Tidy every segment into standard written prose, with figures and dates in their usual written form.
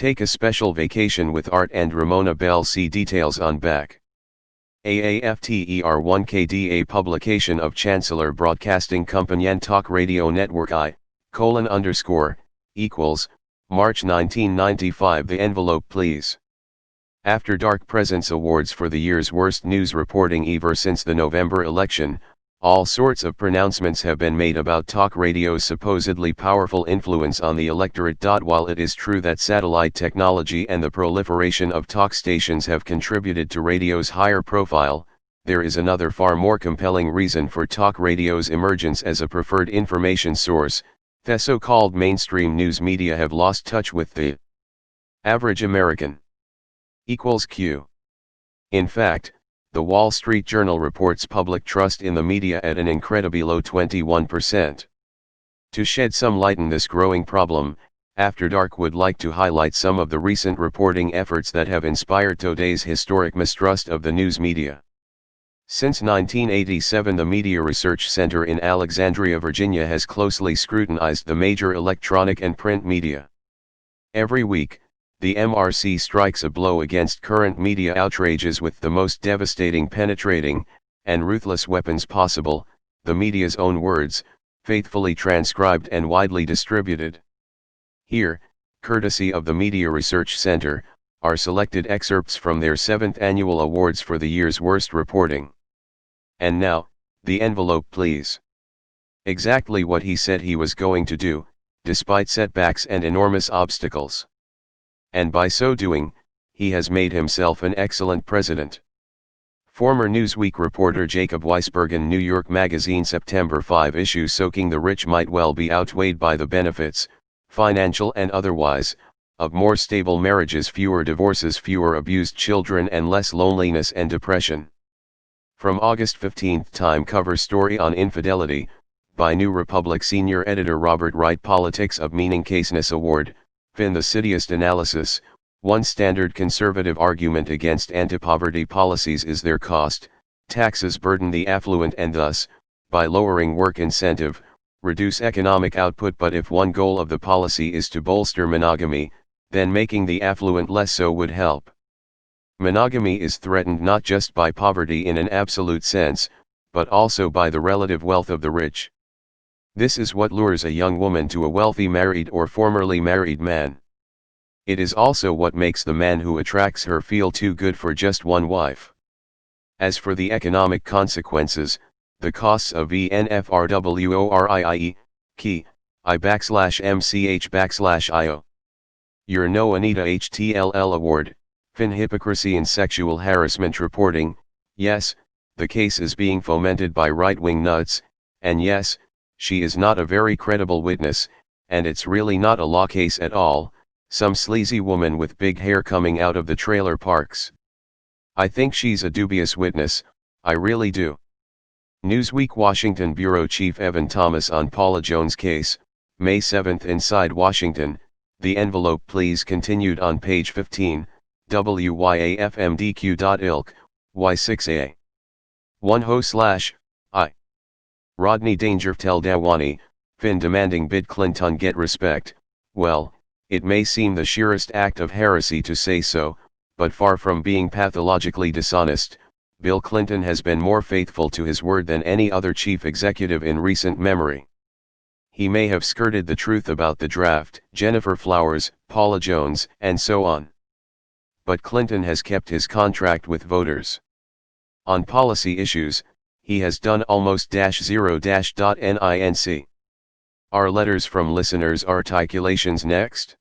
Take a special vacation with Art and Ramona Bell. See details on back. AAFTER1KDA publication of Chancellor Broadcasting Compagnie Talk Radio Network I:_, March 1995. The envelope please. After Dark Presents Awards for the year's worst news reporting ever since the November election, all sorts of pronouncements have been made about talk radio's supposedly powerful influence on the electorate. While it is true that satellite technology and the proliferation of talk stations have contributed to radio's higher profile, there is another far more compelling reason for talk radio's emergence as a preferred information source. The so-called mainstream news media have lost touch with the average American. Q. In fact, the Wall Street Journal reports public trust in the media at an incredibly low 21%. To shed some light on this growing problem, After Dark would like to highlight some of the recent reporting efforts that have inspired today's historic mistrust of the news media. Since 1987, the Media Research Center in Alexandria, Virginia has closely scrutinized the major electronic and print media. Every week, the MRC strikes a blow against current media outrages with the most devastating, penetrating, and ruthless weapons possible, the media's own words, faithfully transcribed and widely distributed. Here, courtesy of the Media Research Center, are selected excerpts from their 7th annual awards for the year's worst reporting. And now, the envelope please. Exactly what he said he was going to do, despite setbacks and enormous obstacles. And by so doing, he has made himself an excellent president. Former Newsweek reporter Jacob Weisbergen, New York Magazine, September 5 issue. Soaking the rich might well be outweighed by the benefits, financial and otherwise, of more stable marriages, fewer divorces, fewer abused children, and less loneliness and depression. From August 15, Time cover story on infidelity, by New Republic senior editor Robert Wright. Politics of Meaning Caseness Award, Finn. The Citiest Analysis. One standard conservative argument against anti-poverty policies is their cost. Taxes burden the affluent and thus, by lowering work incentive, reduce economic output. But if one goal of the policy is to bolster monogamy, then making the affluent less so would help. Monogamy is threatened not just by poverty in an absolute sense, but also by the relative wealth of the rich. This is what lures a young woman to a wealthy married or formerly married man. It is also what makes the man who attracts her feel too good for just one wife. As for the economic consequences, the costs of VNFRWORIIE, key, I/MCH/IO. Your No Anita HTLL Award, Finn. Hypocrisy in sexual harassment reporting. Yes, the case is being fomented by right-wing nuts, and yes, she is not a very credible witness, and it's really not a law case at all, some sleazy woman with big hair coming out of the trailer parks. I think she's a dubious witness, I really do. Newsweek Washington Bureau Chief Evan Thomas on Paula Jones case, May 7. Inside Washington, the envelope please continued on page 15, WYAFMDQ.ilk, Y6A. 1/I. Rodney Dangerfield Dawani, Finn. Demanding Bill Clinton get respect. Well, it may seem the sheerest act of heresy to say so, but far from being pathologically dishonest, Bill Clinton has been more faithful to his word than any other chief executive in recent memory. He may have skirted the truth about the draft, Jennifer Flowers, Paula Jones, and so on. But Clinton has kept his contract with voters. On policy issues, he has done almost -0-.NINC. Are letters from listeners articulations next?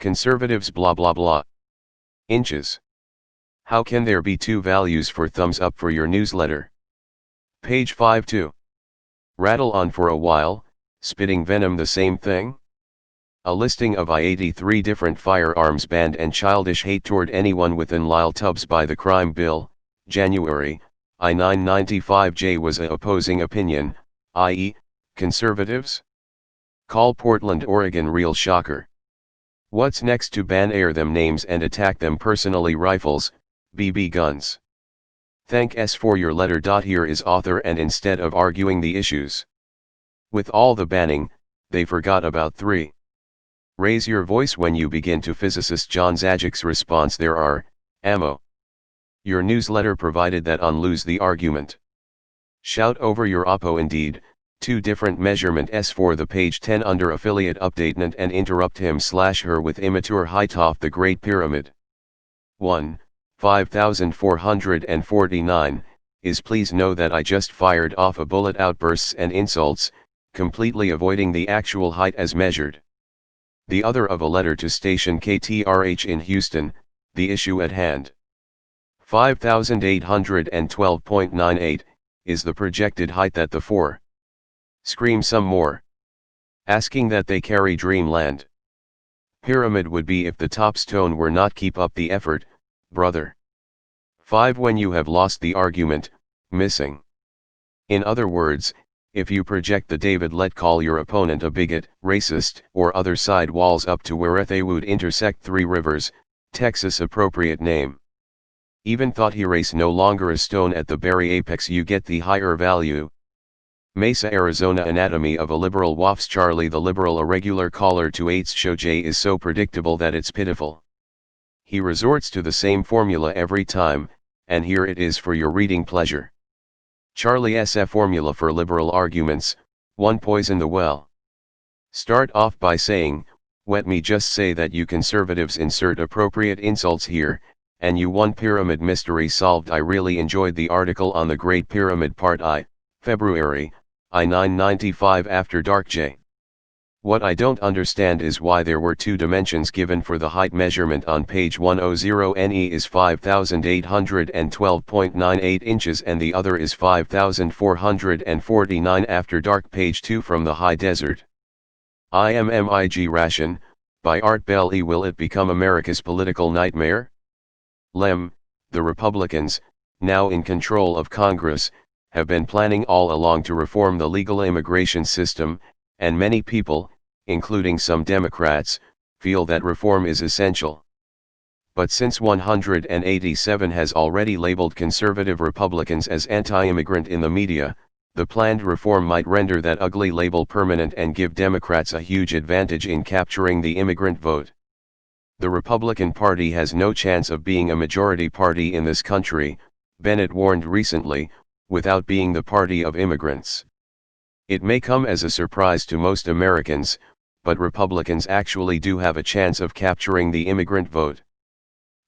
Conservatives blah blah blah. Inches. How can there be two values for thumbs up for your newsletter? Page 5-2. Rattle on for a while, spitting venom the same thing? A listing of I-83 different firearms banned and childish hate toward anyone within Lyle Tubbs by the crime bill, January, I-995J was a opposing opinion, i.e., conservatives? Call Portland, Oregon real shocker. What's next to ban air them names and attack them personally rifles, BB guns? Thanks for your letter. Here is author, and instead of arguing the issues with all the banning, they forgot about 3. Raise your voice when you begin to physicist John Zajic's response there are, ammo. Your newsletter provided that on lose the argument. Shout over your oppo indeed, 2 different measurement for the page 10 under affiliate updatement and interrupt him/her with immature height off the Great Pyramid. 1, 5449, is please know that I just fired off a bullet outbursts and insults, completely avoiding the actual height as measured. The other of a letter to station KTRH in Houston, the issue at hand. 5812.98, is the projected height that the 4. Scream some more. Asking that they carry Dreamland. Pyramid would be if the top stone were not keep up the effort, brother. 5 when you have lost the argument, missing. In other words, if you project the David let call your opponent a bigot, racist, or other side walls up to where they would intersect 3 rivers, Texas appropriate name. Even thought he race no longer a stone at the very apex you get the higher value. Mesa Arizona anatomy of a liberal waffs Charlie the liberal a regular caller to 8's show J is so predictable that it's pitiful. He resorts to the same formula every time, and here it is for your reading pleasure. Charlie's formula for liberal arguments, 1 poison the well. Start off by saying, let me just say that you conservatives insert appropriate insults here, and you 1 pyramid mystery solved. I really enjoyed the article on the Great Pyramid Part I, February, I-995 After Dark J. What I don't understand is why there were 2 dimensions given for the height measurement on page 100 NE is 5812.98 inches and the other is 5449 after dark page 2 from the high desert. IMMIG Ration, by Art Bell E. Will it become America's political nightmare? Lem, the Republicans, now in control of Congress, have been planning all along to reform the legal immigration system, and many people, including some Democrats, feel that reform is essential. But since 187 has already labeled conservative Republicans as anti-immigrant in the media, the planned reform might render that ugly label permanent and give Democrats a huge advantage in capturing the immigrant vote. The Republican Party has no chance of being a majority party in this country, Bennett warned recently, without being the party of immigrants. It may come as a surprise to most Americans, but Republicans actually do have a chance of capturing the immigrant vote.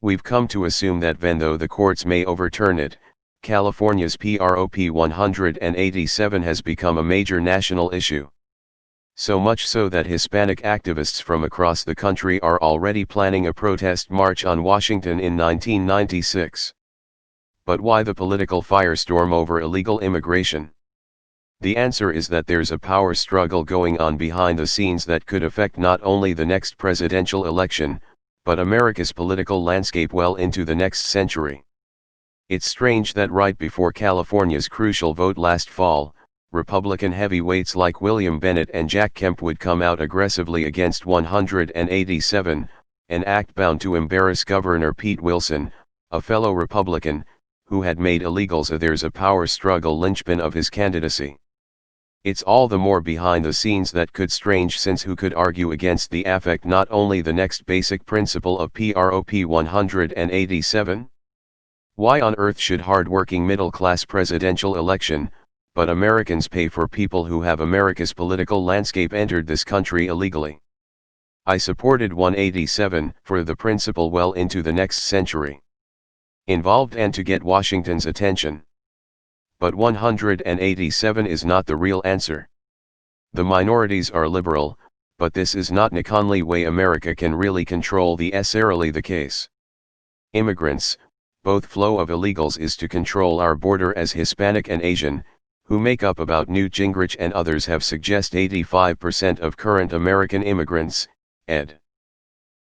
We've come to assume that even though the courts may overturn it, California's Prop 187 has become a major national issue. So much so that Hispanic activists from across the country are already planning a protest march on Washington in 1996. But why the political firestorm over illegal immigration? The answer is that there's a power struggle going on behind the scenes that could affect not only the next presidential election, but America's political landscape well into the next century. It's strange that right before California's crucial vote last fall, Republican heavyweights like William Bennett and Jack Kemp would come out aggressively against 187, an act bound to embarrass Governor Pete Wilson, a fellow Republican, who had made illegals there's a power struggle linchpin of his candidacy. It's all the more behind the scenes that could strange since who could argue against the affect not only the next basic principle of Prop 187? Why on earth should hard-working middle-class presidential election, but Americans pay for people who have America's political landscape entered this country illegally? I supported 187 for the principle well into the next century. Involved and to get Washington's attention. But 187 is not the real answer. The minorities are liberal, but this is not the only way America can really control the necessarily the case. Immigrants, both flow of illegals is to control our border as Hispanic and Asian, who make up about Newt Gingrich and others have suggest 85% of current American immigrants, ed.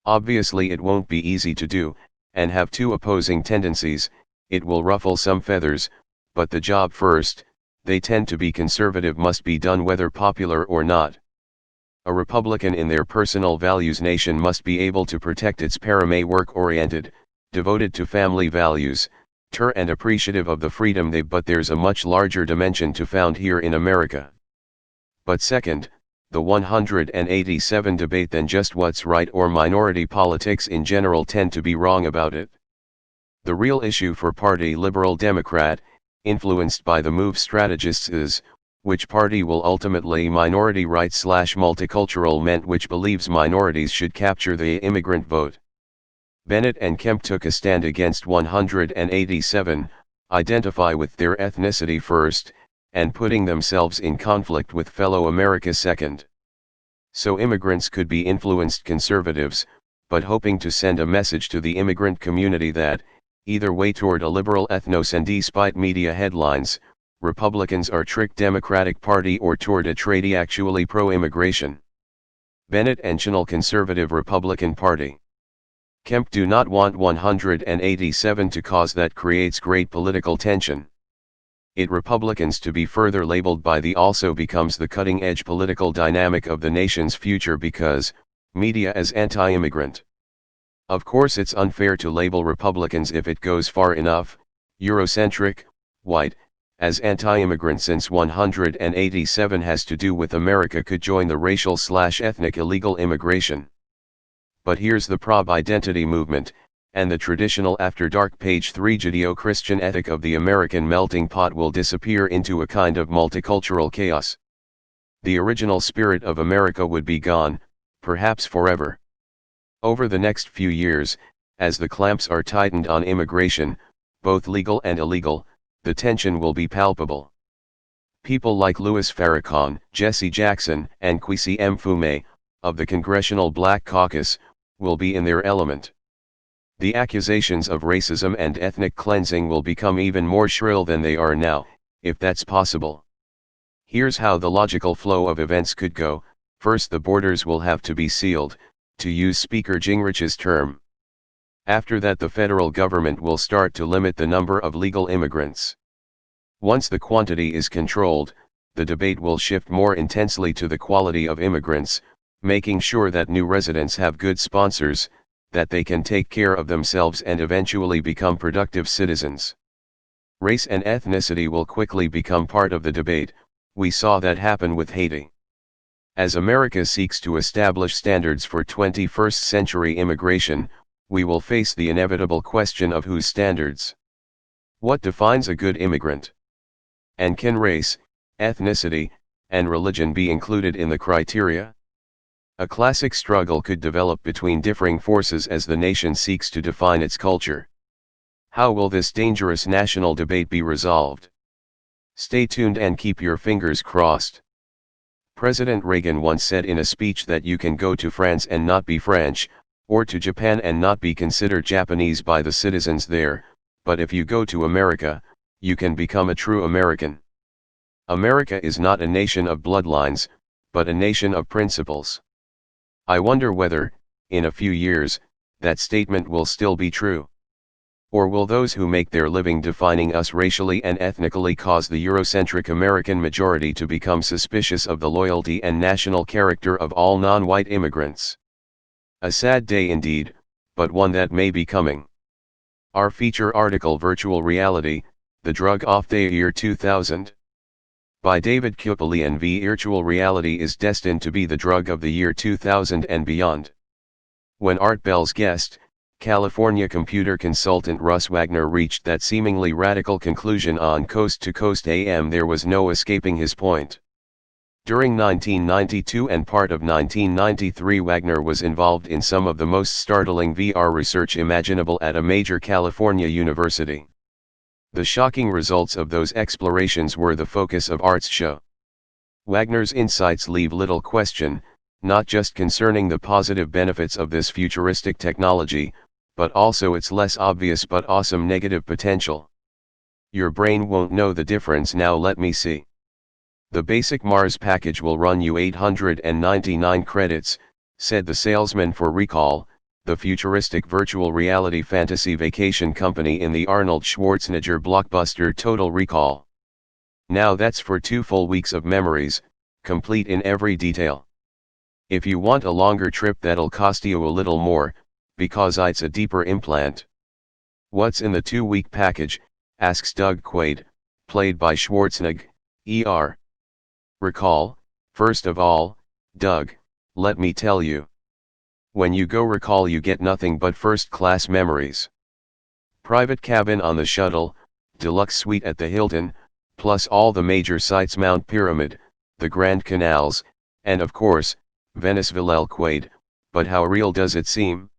Obviously it won't be easy to do, and have 2 opposing tendencies, it will ruffle some feathers, but the job first, they tend to be conservative must be done whether popular or not. A Republican in their personal values nation must be able to protect its paramay work-oriented, devoted to family values, and appreciative of the freedom but there's a much larger dimension to found here in America. But second, the 187 debate than just what's right or minority politics in general tend to be wrong about it. The real issue for Party Liberal Democrat, influenced by the MOVE strategists, is which party will ultimately minority right/multicultural meant which believes minorities should capture the immigrant vote. Bennett and Kemp took a stand against 187, identify with their ethnicity first, and putting themselves in conflict with fellow America second. So immigrants could be influenced conservatives, but hoping to send a message to the immigrant community that, either way toward a liberal ethnos and despite media headlines, Republicans are tricked Democratic Party or toward a trade actually pro-immigration. Bennett and Channel Conservative Republican Party. Kemp do not want 187 to cause that creates great political tension. It Republicans to be further labeled by the also becomes the cutting-edge political dynamic of the nation's future because, media as anti-immigrant. Of course it's unfair to label Republicans if it goes far enough, Eurocentric, white, as anti-immigrant since 187 has to do with America could join the racial/ethnic illegal immigration. But here's the prob identity movement, and the traditional After Dark page 3 Judeo-Christian ethic of the American melting pot will disappear into a kind of multicultural chaos. The original spirit of America would be gone, perhaps forever. Over the next few years, as the clamps are tightened on immigration, both legal and illegal, the tension will be palpable. People like Louis Farrakhan, Jesse Jackson, and Kwesi Mfume, of the Congressional Black Caucus, will be in their element. The accusations of racism and ethnic cleansing will become even more shrill than they are now, if that's possible. Here's how the logical flow of events could go. First, the borders will have to be sealed, to use Speaker Gingrich's term. After that, the federal government will start to limit the number of legal immigrants. Once the quantity is controlled, the debate will shift more intensely to the quality of immigrants, making sure that new residents have good sponsors, that they can take care of themselves and eventually become productive citizens. Race and ethnicity will quickly become part of the debate. We saw that happen with Haiti. As America seeks to establish standards for 21st century immigration, we will face the inevitable question of whose standards. What defines a good immigrant? And can race, ethnicity, and religion be included in the criteria? A classic struggle could develop between differing forces as the nation seeks to define its culture. How will this dangerous national debate be resolved? Stay tuned and keep your fingers crossed. President Reagan once said in a speech that you can go to France and not be French, or to Japan and not be considered Japanese by the citizens there, but if you go to America, you can become a true American. America is not a nation of bloodlines, but a nation of principles. I wonder whether, in a few years, that statement will still be true. Or will those who make their living defining us racially and ethnically cause the Eurocentric American majority to become suspicious of the loyalty and national character of all non-white immigrants? A sad day indeed, but one that may be coming. Our feature article Virtual Reality, the Drug of the Year 2000. By David Kupelian. Virtual reality is destined to be the drug of the year 2000 and beyond. When Art Bell's guest, California computer consultant Russ Wagner reached that seemingly radical conclusion on Coast to Coast AM, there was no escaping his point. During 1992 and part of 1993, Wagner was involved in some of the most startling VR research imaginable at a major California university. The shocking results of those explorations were the focus of Art's show. Wagner's insights leave little question, not just concerning the positive benefits of this futuristic technology, but also its less obvious but awesome negative potential. Your brain won't know the difference. Now let me see. The basic Mars package will run you 899 credits, said the salesman for Recall, the futuristic virtual reality fantasy vacation company in the Arnold Schwarzenegger blockbuster Total Recall. Now that's for 2 full weeks of memories, complete in every detail. If you want a longer trip, that'll cost you a little more, because it's a deeper implant. What's in the 2-week package? Asks Doug Quaid, played by Schwarzenegger. Recall, first of all, Doug, let me tell you. When you go recall you get nothing but first-class memories. Private cabin on the shuttle, deluxe suite at the Hilton, plus all the major sites: Mount Pyramid, the Grand Canals, and of course, Venice Villel-Quade. But how real does it seem?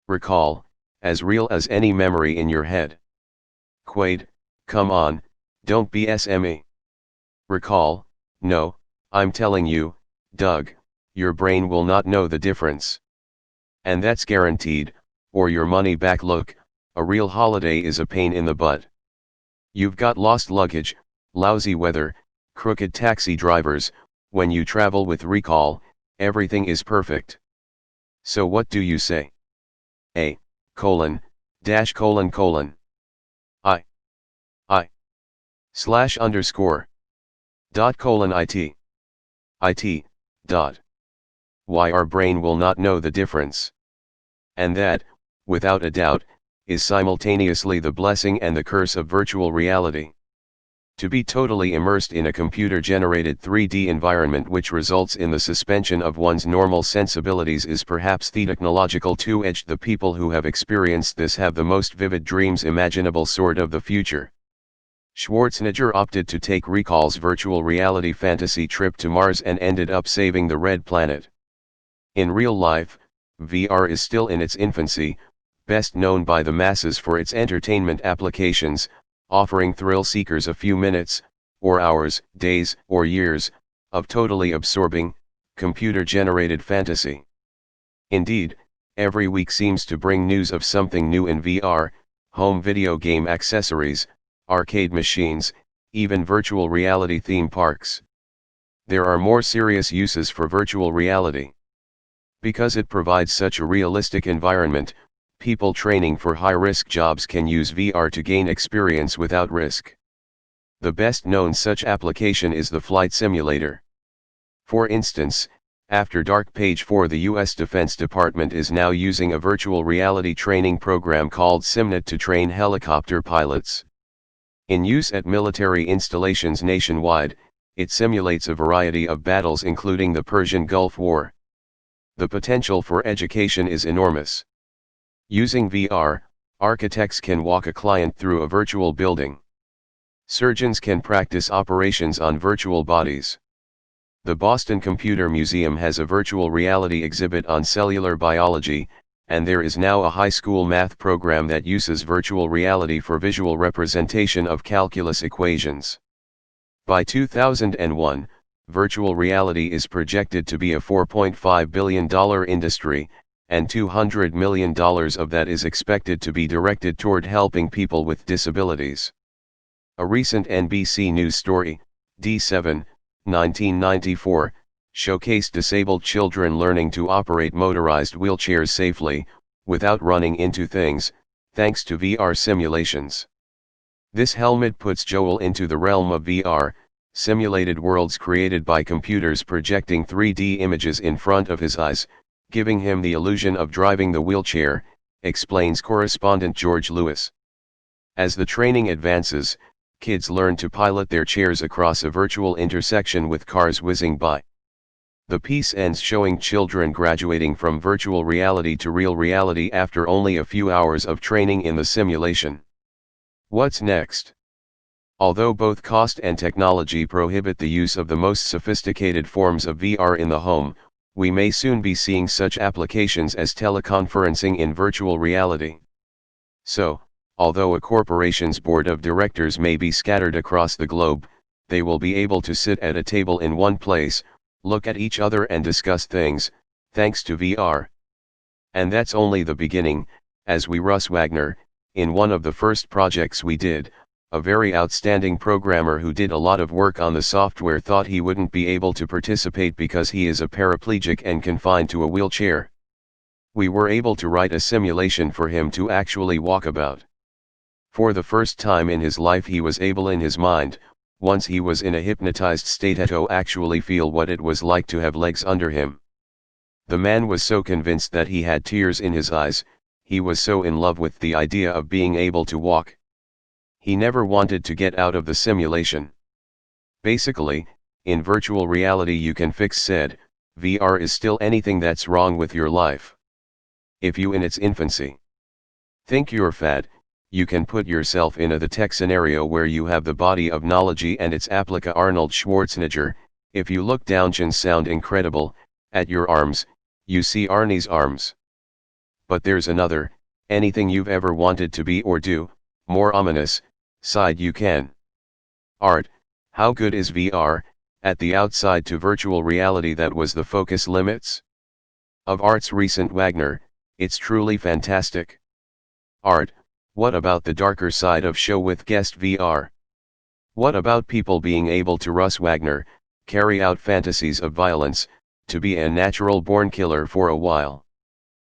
Recall, as real as any memory in your head. Quade, come on, don't BS me. Recall, no, I'm telling you, Doug, your brain will not know the difference. And that's guaranteed, or your money back. Look, a real holiday is a pain in the butt. You've got lost luggage, lousy weather, crooked taxi drivers. When you travel with Recall, everything is perfect. So what do you say? I, it, dot. Why our brain will not know the difference. And that, without a doubt, is simultaneously the blessing and the curse of virtual reality. To be totally immersed in a computer-generated 3D environment which results in the suspension of one's normal sensibilities is perhaps the technological two-edged. The people who have experienced this have the most vivid dreams imaginable. Sort of the future. Schwarzenegger opted to take Recall's virtual reality fantasy trip to Mars and ended up saving the Red Planet. In real life, VR is still in its infancy, best known by the masses for its entertainment applications, offering thrill seekers a few minutes, or hours, days, or years, of totally absorbing, computer-generated fantasy. Indeed, every week seems to bring news of something new in VR, home video game accessories, arcade machines, even virtual reality theme parks. There are more serious uses for virtual reality. Because it provides such a realistic environment, people training for high-risk jobs can use VR to gain experience without risk. The best-known such application is the flight simulator. For instance, After Dark Page 4, the U.S. Defense Department is now using a virtual reality training program called SimNet to train helicopter pilots. In use at military installations nationwide, it simulates a variety of battles including the Persian Gulf War. The potential for education is enormous. Using VR, architects can walk a client through a virtual building. Surgeons can practice operations on virtual bodies. The Boston Computer Museum has a virtual reality exhibit on cellular biology, and there is now a high school math program that uses virtual reality for visual representation of calculus equations. By 2001, virtual reality is projected to be a $4.5 billion industry, and $200 million of that is expected to be directed toward helping people with disabilities. A recent NBC News story, D7, 1994, showcased disabled children learning to operate motorized wheelchairs safely, without running into things, thanks to VR simulations. This helmet puts Joel into the realm of VR, simulated worlds created by computers projecting 3D images in front of his eyes, giving him the illusion of driving the wheelchair, explains correspondent George Lewis. As the training advances, kids learn to pilot their chairs across a virtual intersection with cars whizzing by. The piece ends showing children graduating from virtual reality to real reality after only a few hours of training in the simulation. What's next? Although both cost and technology prohibit the use of the most sophisticated forms of VR in the home, we may soon be seeing such applications as teleconferencing in virtual reality. So, although a corporation's board of directors may be scattered across the globe, they will be able to sit at a table in one place, look at each other and discuss things, thanks to VR. And that's only the beginning, as Russ Wagner, in one of the first projects we did, a very outstanding programmer who did a lot of work on the software, thought he wouldn't be able to participate because he is a paraplegic and confined to a wheelchair. We were able to write a simulation for him to actually walk about. For the first time in his life he was able in his mind, once he was in a hypnotized state, to actually feel what it was like to have legs under him. The man was so convinced that he had tears in his eyes, he was so in love with the idea of being able to walk. He never wanted to get out of the simulation. Basically, in virtual reality you can fix said, VR is still anything that's wrong with your life. If you in its infancy think you're fat, you can put yourself in the tech scenario where you have the body of knowledge and its applica Arnold Schwarzenegger. If you look down and sound incredible, at your arms, you see Arnie's arms. But there's another, anything you've ever wanted to be or do, more ominous, side you can. Art, how good is VR, at the outside to virtual reality that was the focus limits? Of Art's recent Wagner, it's truly fantastic. Art, what about the darker side of show with guest VR? What about people being able to Russ Wagner, carry out fantasies of violence, to be a natural-born killer for a while?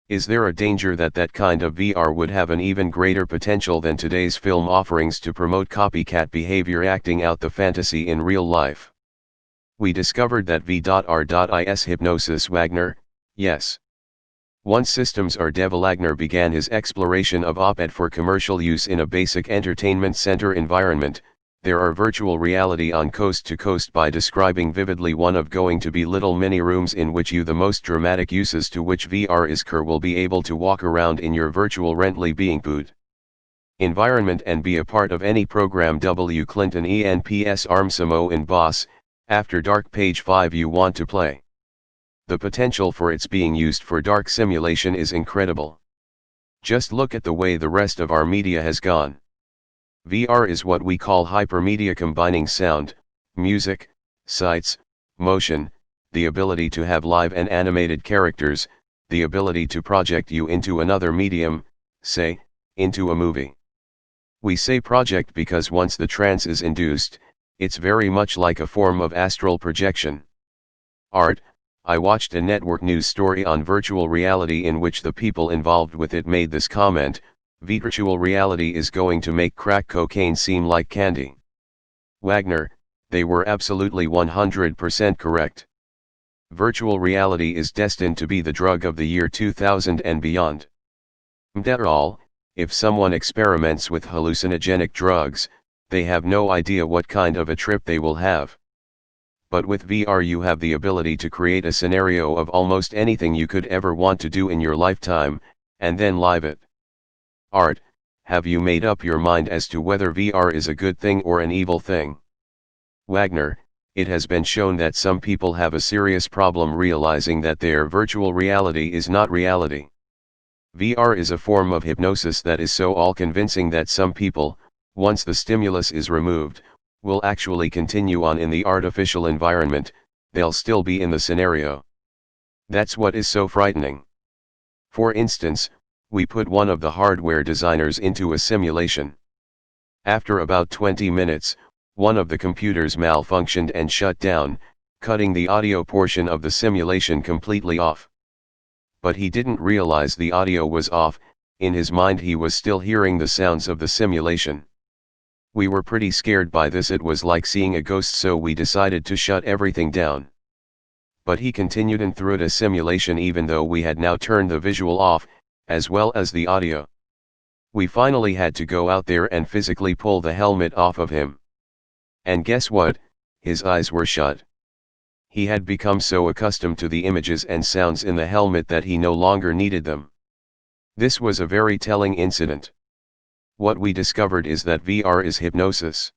Is there a danger that that kind of VR would have an even greater potential than today's film offerings to promote copycat behavior acting out the fantasy in real life? We discovered that V.R.is hypnosis Wagner, yes. Once Systems R. Wagner began his exploration of op-ed for commercial use in a basic entertainment center environment, there are virtual reality on coast to coast by describing vividly one of going to be little mini rooms in which you the most dramatic uses to which VR is will be able to walk around in your virtual Rentley being pooed environment and be a part of any program W. Clinton ENPS Armsamo in Boss, After Dark page 5 you want to play. The potential for its being used for dark simulation is incredible. Just look at the way the rest of our media has gone. VR is what we call hypermedia, combining sound, music, sights, motion, the ability to have live and animated characters, the ability to project you into another medium, say, into a movie. We say project because once the trance is induced, it's very much like a form of astral projection. Art, I watched a network news story on virtual reality in which the people involved with it made this comment: virtual reality is going to make crack cocaine seem like candy. Wagner, they were absolutely 100% correct. Virtual reality is destined to be the drug of the year 2000 and beyond. After all, if someone experiments with hallucinogenic drugs, they have no idea what kind of a trip they will have. But with VR you have the ability to create a scenario of almost anything you could ever want to do in your lifetime, and then live it. Art, have you made up your mind as to whether VR is a good thing or an evil thing? Wagner, it has been shown that some people have a serious problem realizing that their virtual reality is not reality. VR is a form of hypnosis that is so all-convincing that some people, once the stimulus is removed, will actually continue on in the artificial environment, they'll still be in the scenario. That's what is so frightening. For instance, we put one of the hardware designers into a simulation. After about 20 minutes, one of the computers malfunctioned and shut down, cutting the audio portion of the simulation completely off. But he didn't realize the audio was off, in his mind he was still hearing the sounds of the simulation. We were pretty scared by this, it was like seeing a ghost, so we decided to shut everything down. But he continued and through the simulation even though we had now turned the visual off, as well as the audio. We finally had to go out there and physically pull the helmet off of him. And guess what, his eyes were shut. He had become so accustomed to the images and sounds in the helmet that he no longer needed them. This was a very telling incident. What we discovered is that VR is hypnosis.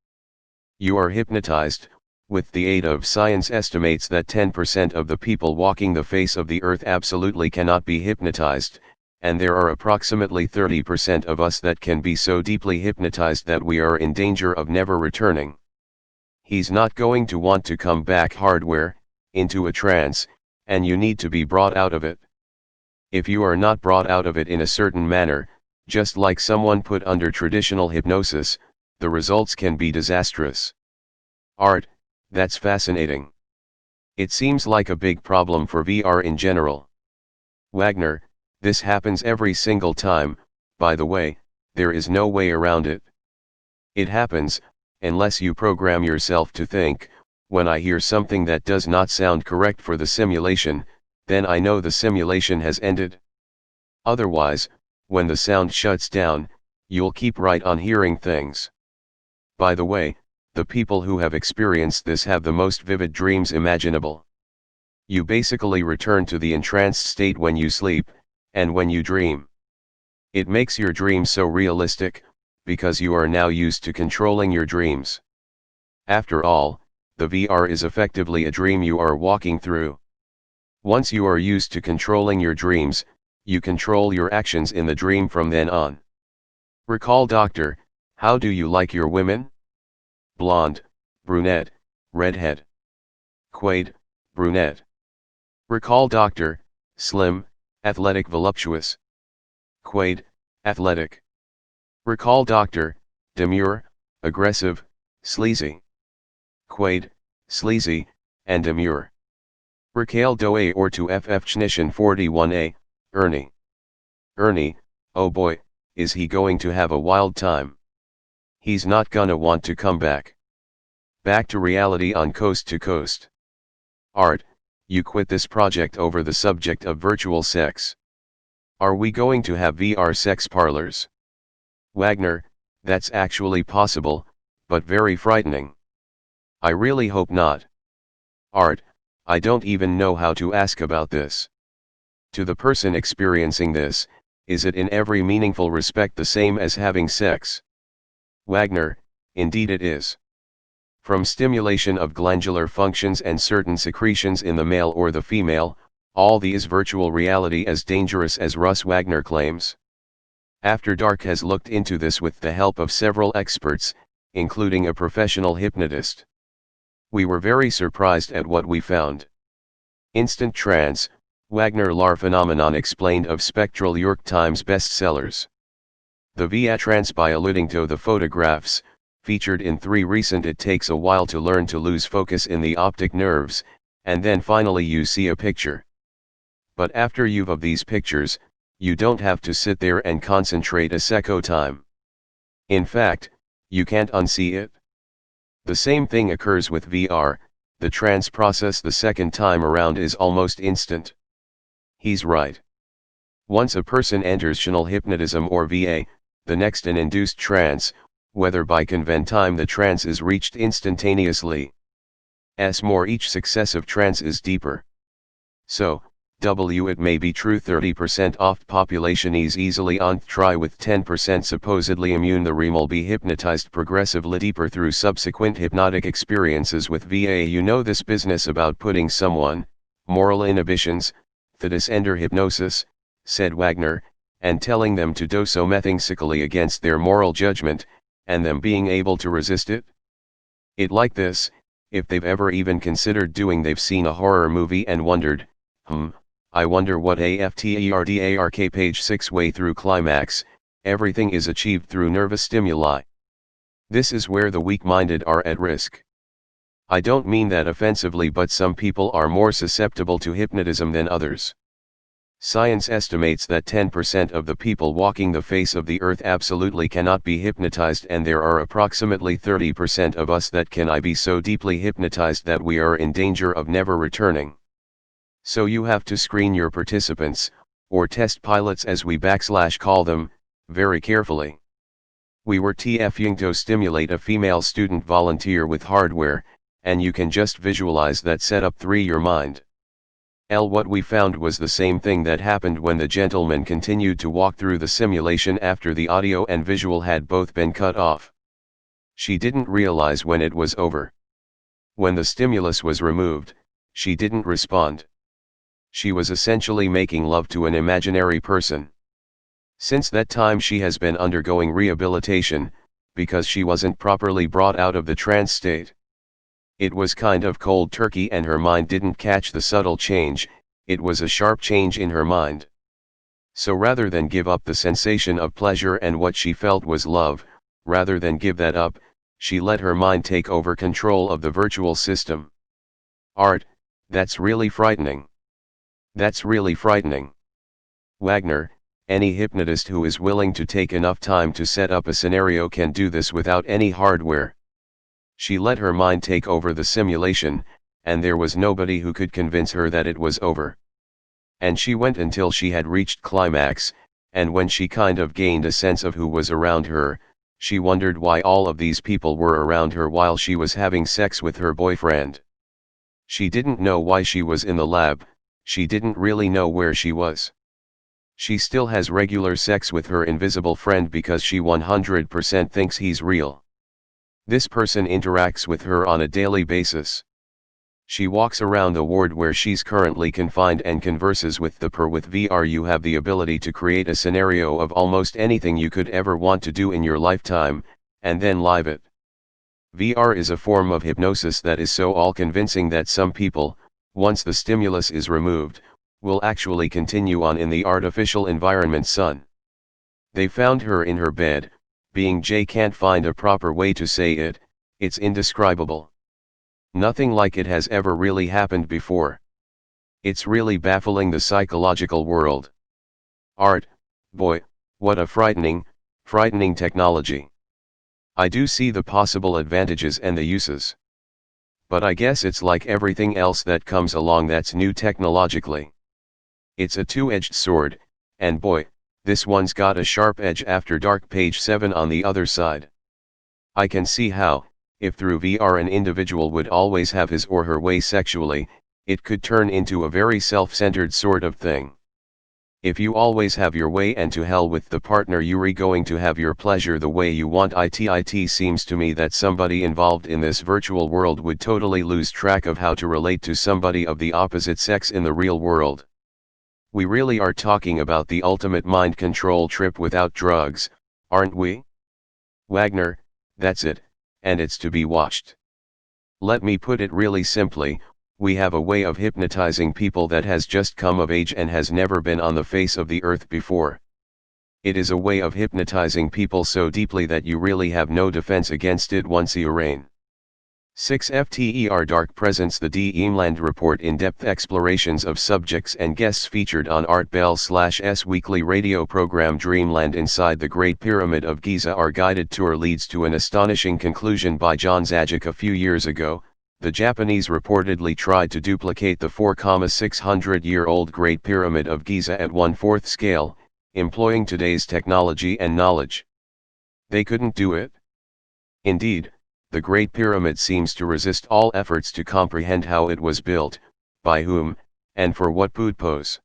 You are hypnotized, with the aid of science estimates that 10% of the people walking the face of the earth absolutely cannot be hypnotized, and there are approximately 30% of us that can be so deeply hypnotized that we are in danger of never returning. He's not going to want to come back hardware, into a trance, and you need to be brought out of it. If you are not brought out of it in a certain manner, just like someone put under traditional hypnosis, the results can be disastrous. Art, that's fascinating. It seems like a big problem for VR in general. Wagner, this happens every single time, by the way, there is no way around it. It happens, unless you program yourself to think, when I hear something that does not sound correct for the simulation, then I know the simulation has ended. Otherwise, when the sound shuts down, you'll keep right on hearing things. By the way, the people who have experienced this have the most vivid dreams imaginable. You basically return to the entranced state when you sleep, and when you dream. It makes your dreams so realistic, because you are now used to controlling your dreams. After all, the VR is effectively a dream you are walking through. Once you are used to controlling your dreams, you control your actions in the dream from then on. Recall Doctor, how do you like your women? Blonde, brunette, redhead. Quaid, brunette. Recall Doctor, slim, athletic, voluptuous. Quaid, athletic. Recall Doctor, demure, aggressive, sleazy. Quaid, sleazy, and demure. Recale Doe or to FF Chnischen 41A, Ernie. Ernie, oh boy, is he going to have a wild time. He's not gonna want to come back. Back to reality on Coast to Coast. Art, you quit this project over the subject of virtual sex. Are we going to have VR sex parlors? Wagner, that's actually possible, but very frightening. I really hope not. Art, I don't even know how to ask about this. To the person experiencing this, is it in every meaningful respect the same as having sex? Wagner, indeed it is. From stimulation of glandular functions and certain secretions in the male or the female, all the is virtual reality as dangerous as Russ Wagner claims. After Dark has looked into this with the help of several experts, including a professional hypnotist. We were very surprised at what we found. Instant trance, Wagner-Lahr phenomenon explained of spectral York Times bestsellers. The via trance by alluding to the photographs, featured in 3 recent It takes a while to learn to lose focus in the optic nerves, and then finally you see a picture. But after you've of these pictures, you don't have to sit there and concentrate a second time. In fact, you can't unsee it. The same thing occurs with VR, the trance process the second time around is almost instant. He's right. Once a person enters tional hypnotism or VA, the next an induced trance, whether by convent time the trance is reached instantaneously. More each successive trance is deeper. So, it may be true 30% off population is easily on try with 10% supposedly immune the realm will be hypnotized progressively deeper through subsequent hypnotic experiences with VA. You know this business about putting someone, moral inhibitions, thetis ender hypnosis, said Wagner, and telling them to do so methodically against their moral judgment, and them being able to resist it? It like this, if they've ever even considered doing they've seen a horror movie and wondered, I wonder what AFTERDARK page 6 way through climax, everything is achieved through nervous stimuli. This is where the weak-minded are at risk. I don't mean that offensively, but some people are more susceptible to hypnotism than others. Science estimates that 10% of the people walking the face of the earth absolutely cannot be hypnotized, and there are approximately 30% of us that can be so deeply hypnotized that we are in danger of never returning. So you have to screen your participants, or test pilots as we call them, very carefully. We were TFing to stimulate a female student volunteer with hardware, and you can just visualize that setup through your mind. What we found was the same thing that happened when the gentleman continued to walk through the simulation after the audio and visual had both been cut off. She didn't realize when it was over. When the stimulus was removed, she didn't respond. She was essentially making love to an imaginary person. Since that time she has been undergoing rehabilitation, because she wasn't properly brought out of the trance state. It was kind of cold turkey and her mind didn't catch the subtle change, it was a sharp change in her mind. So rather than give up the sensation of pleasure and what she felt was love, rather than give that up, she let her mind take over control of the virtual system. Art, that's really frightening. That's really frightening. Wagner, any hypnotist who is willing to take enough time to set up a scenario can do this without any hardware. She let her mind take over the simulation, and there was nobody who could convince her that it was over. And she went until she had reached climax, and when she kind of gained a sense of who was around her, she wondered why all of these people were around her while she was having sex with her boyfriend. She didn't know why she was in the lab, she didn't really know where she was. She still has regular sex with her invisible friend because she 100% thinks he's real. This person interacts with her on a daily basis. She walks around the ward where she's currently confined and converses with the per. With VR you have the ability to create a scenario of almost anything you could ever want to do in your lifetime, and then live it. VR is a form of hypnosis that is so all-convincing that some people, once the stimulus is removed, will actually continue on in the artificial environment. Son. They found her in her bed, being J can't find a proper way to say it, it's indescribable. Nothing like it has ever really happened before. It's really baffling, the psychological world. Art, boy, what a frightening technology. I do see the possible advantages and the uses. But I guess it's like everything else that comes along that's new technologically. It's a two-edged sword, and boy, this one's got a sharp edge. After dark, page 7 on the other side. I can see how, if through VR an individual would always have his or her way sexually, it could turn into a very self-centered sort of thing. If you always have your way and to hell with the partner you're going to have your pleasure the way you want. It seems to me that somebody involved in this virtual world would totally lose track of how to relate to somebody of the opposite sex in the real world. We really are talking about the ultimate mind control trip without drugs, aren't we? Wagner, that's it, and it's to be watched. Let me put it really simply, we have a way of hypnotizing people that has just come of age and has never been on the face of the earth before. It is a way of hypnotizing people so deeply that you really have no defense against it once you reign. 6 FTER Dark presents the D. Eamland Report, in-depth explorations of subjects and guests featured on Art Bell/S weekly radio program Dreamland. Inside the Great Pyramid of Giza. Our guided tour leads to an astonishing conclusion by John Zajic. A few years ago, the Japanese reportedly tried to duplicate the 4,600-year-old Great Pyramid of Giza at 1/4 scale, employing today's technology and knowledge. They couldn't do it. Indeed, the Great Pyramid seems to resist all efforts to comprehend how it was built, by whom, and for what purpose.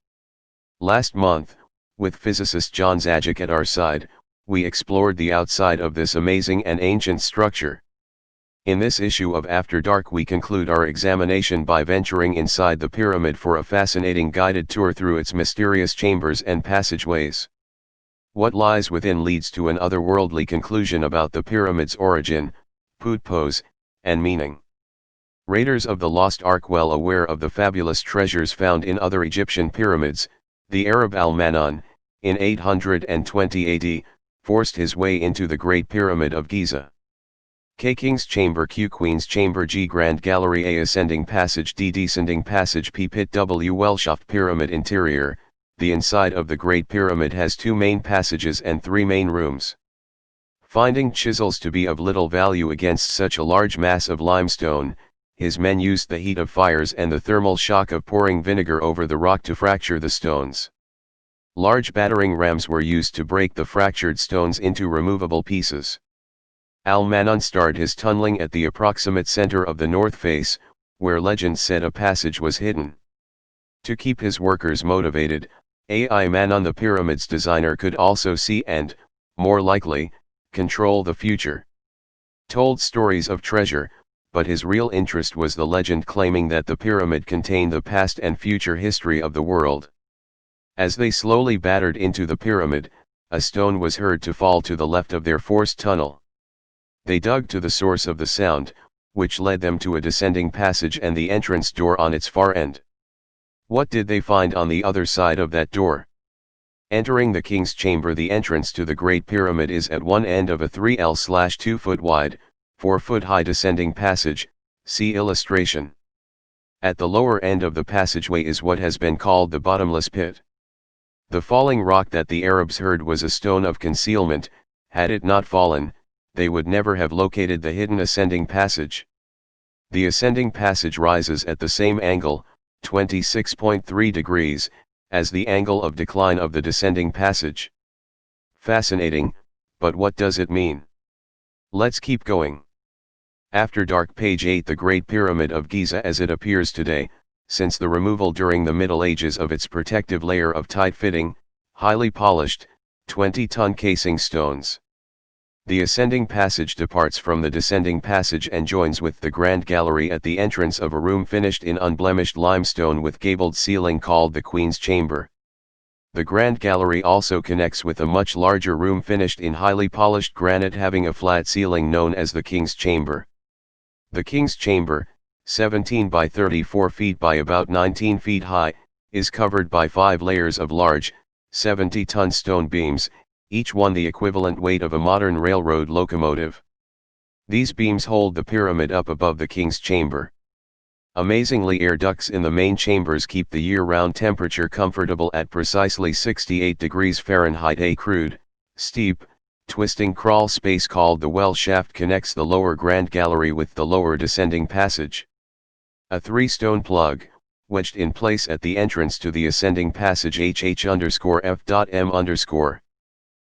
Last month, with physicist John Zajic at our side, we explored the outside of this amazing and ancient structure. In this issue of After Dark we conclude our examination by venturing inside the pyramid for a fascinating guided tour through its mysterious chambers and passageways. What lies within leads to an otherworldly conclusion about the pyramid's origin, purpose, and meaning. Raiders of the Lost Ark, well aware of the fabulous treasures found in other Egyptian pyramids, the Arab Al-Manan, in 820 AD, forced his way into the Great Pyramid of Giza. K. King's Chamber, Q. Queen's Chamber, G. Grand Gallery, A. Ascending Passage, D. Descending Passage, P. Pit, W. Wellshaft. Pyramid interior. The inside of the Great Pyramid has 2 main passages and 3 main rooms. Finding chisels to be of little value against such a large mass of limestone, his men used the heat of fires and the thermal shock of pouring vinegar over the rock to fracture the stones. Large battering rams were used to break the fractured stones into removable pieces. Al-Manan started his tunneling at the approximate center of the north face, where legend said a passage was hidden. To keep his workers motivated, Al-Manan, the pyramid's designer, could also see and, more likely, control the future. Told stories of treasure, but his real interest was the legend claiming that the pyramid contained the past and future history of the world. As they slowly battered into the pyramid, a stone was heard to fall to the left of their forced tunnel. They dug to the source of the sound, which led them to a descending passage and the entrance door on its far end. What did they find on the other side of that door? Entering the King's Chamber, the entrance to the Great Pyramid is at one end of a 3L/2 foot wide, 4 foot high descending passage, see illustration. At the lower end of the passageway is what has been called the bottomless pit. The falling rock that the Arabs heard was a stone of concealment. Had it not fallen, they would never have located the hidden ascending passage. The ascending passage rises at the same angle, 26.3 degrees, as the angle of decline of the descending passage. Fascinating, but what does it mean? Let's keep going. After dark, page 8. The Great Pyramid of Giza as it appears today, since the removal during the Middle Ages of its protective layer of tight-fitting, highly polished, 20-ton casing stones. The ascending passage departs from the descending passage and joins with the Grand Gallery at the entrance of a room finished in unblemished limestone with gabled ceiling called the Queen's Chamber. The Grand Gallery also connects with a much larger room finished in highly polished granite having a flat ceiling known as the King's Chamber. The King's Chamber, 17 by 34 feet by about 19 feet high, is covered by 5 layers of large, 70-ton stone beams, each one the equivalent weight of a modern railroad locomotive. These beams hold the pyramid up above the King's Chamber. Amazingly, air ducts in the main chambers keep the year-round temperature comfortable at precisely 68 degrees Fahrenheit. A crude, steep, twisting crawl space called the well shaft connects the lower Grand Gallery with the lower descending passage. A 3-stone plug, wedged in place at the entrance to the ascending passage HH_F.M_.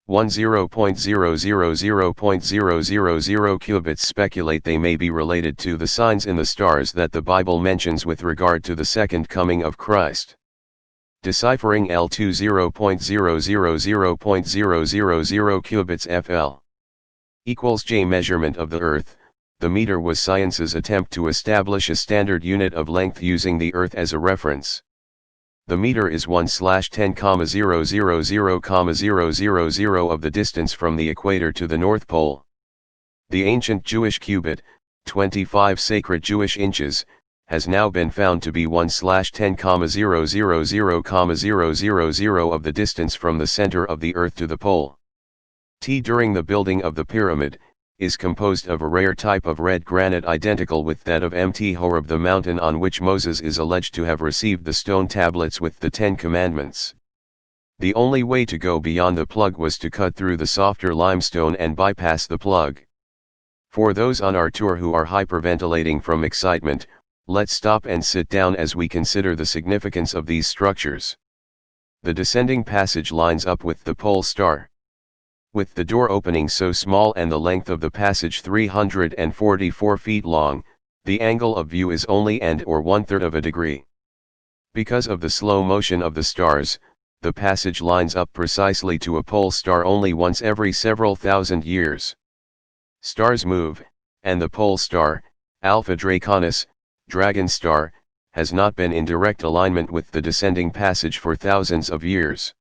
10.000.000 cubits speculate they may be related to the signs in the stars that the Bible mentions with regard to the second coming of Christ. Deciphering L20.000.000 cubits FL equals J. Measurement of the Earth. The meter was science's attempt to establish a standard unit of length using the Earth as a reference. The meter is 1/10,000,000 of the distance from the equator to the North Pole. The ancient Jewish cubit, 25 sacred Jewish inches, has now been found to be 1/10,000,000 of the distance from the center of the Earth to the pole. T. During the building of the pyramid, is composed of a rare type of red granite identical with that of Mt. Horeb, the mountain on which Moses is alleged to have received the stone tablets with the 10 Commandments. The only way to go beyond the plug was to cut through the softer limestone and bypass the plug. For those on our tour who are hyperventilating from excitement, let's stop and sit down as we consider the significance of these structures. The descending passage lines up with the pole star. With the door opening so small and the length of the passage 344 feet long, the angle of view is only and/or 1/3 of a degree. Because of the slow motion of the stars, the passage lines up precisely to a pole star only once every several thousand years. Stars move, and the pole star, Alpha Draconis, Dragon Star, has not been in direct alignment with the descending passage for thousands of years.